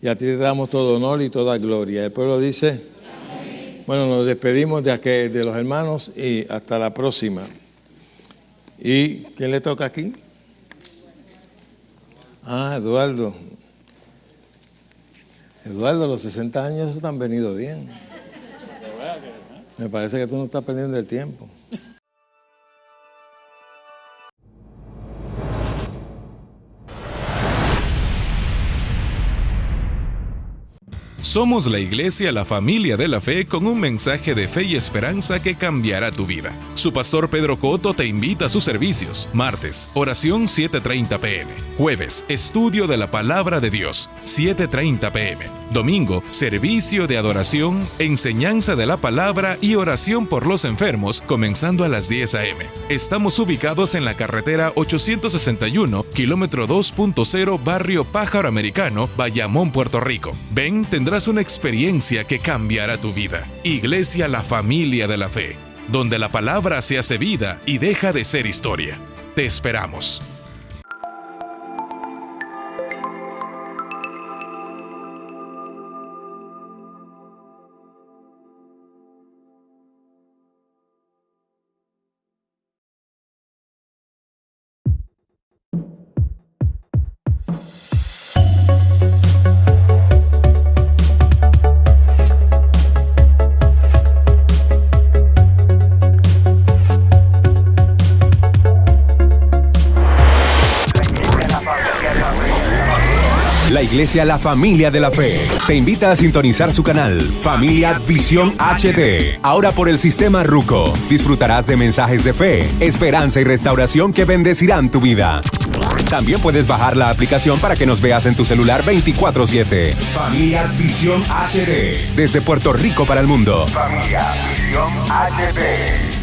Y a ti te damos todo honor y toda gloria. El pueblo dice, amén. Bueno, nos despedimos de los hermanos y hasta la próxima. ¿Y quién le toca aquí? Eduardo. Eduardo, los 60 años eso te han venido bien. Me parece que tú no estás perdiendo el tiempo. Somos la iglesia, la familia de la fe, con un mensaje de fe y esperanza que cambiará tu vida. Su pastor Pedro Cotto te invita a sus servicios. Martes, oración 7:30 p.m. Jueves, estudio de la palabra de Dios, 7:30 p.m. Domingo, servicio de adoración, enseñanza de la palabra y oración por los enfermos, comenzando a las 10 a.m. Estamos ubicados en la carretera 861, kilómetro 2.0, barrio Pájaro Americano, Bayamón, Puerto Rico. Ven, tendrás una experiencia que cambiará tu vida. Iglesia La Familia de la Fe, donde la palabra se hace vida y deja de ser historia. Te esperamos. La Iglesia La Familia de la Fe te invita a sintonizar su canal Familia Visión HD. Ahora por el sistema Ruco. Disfrutarás de mensajes de fe, esperanza y restauración que bendecirán tu vida. También puedes bajar la aplicación para que nos veas en tu celular 24/7. Familia Visión HD. Desde Puerto Rico para el mundo. Familia Visión HD.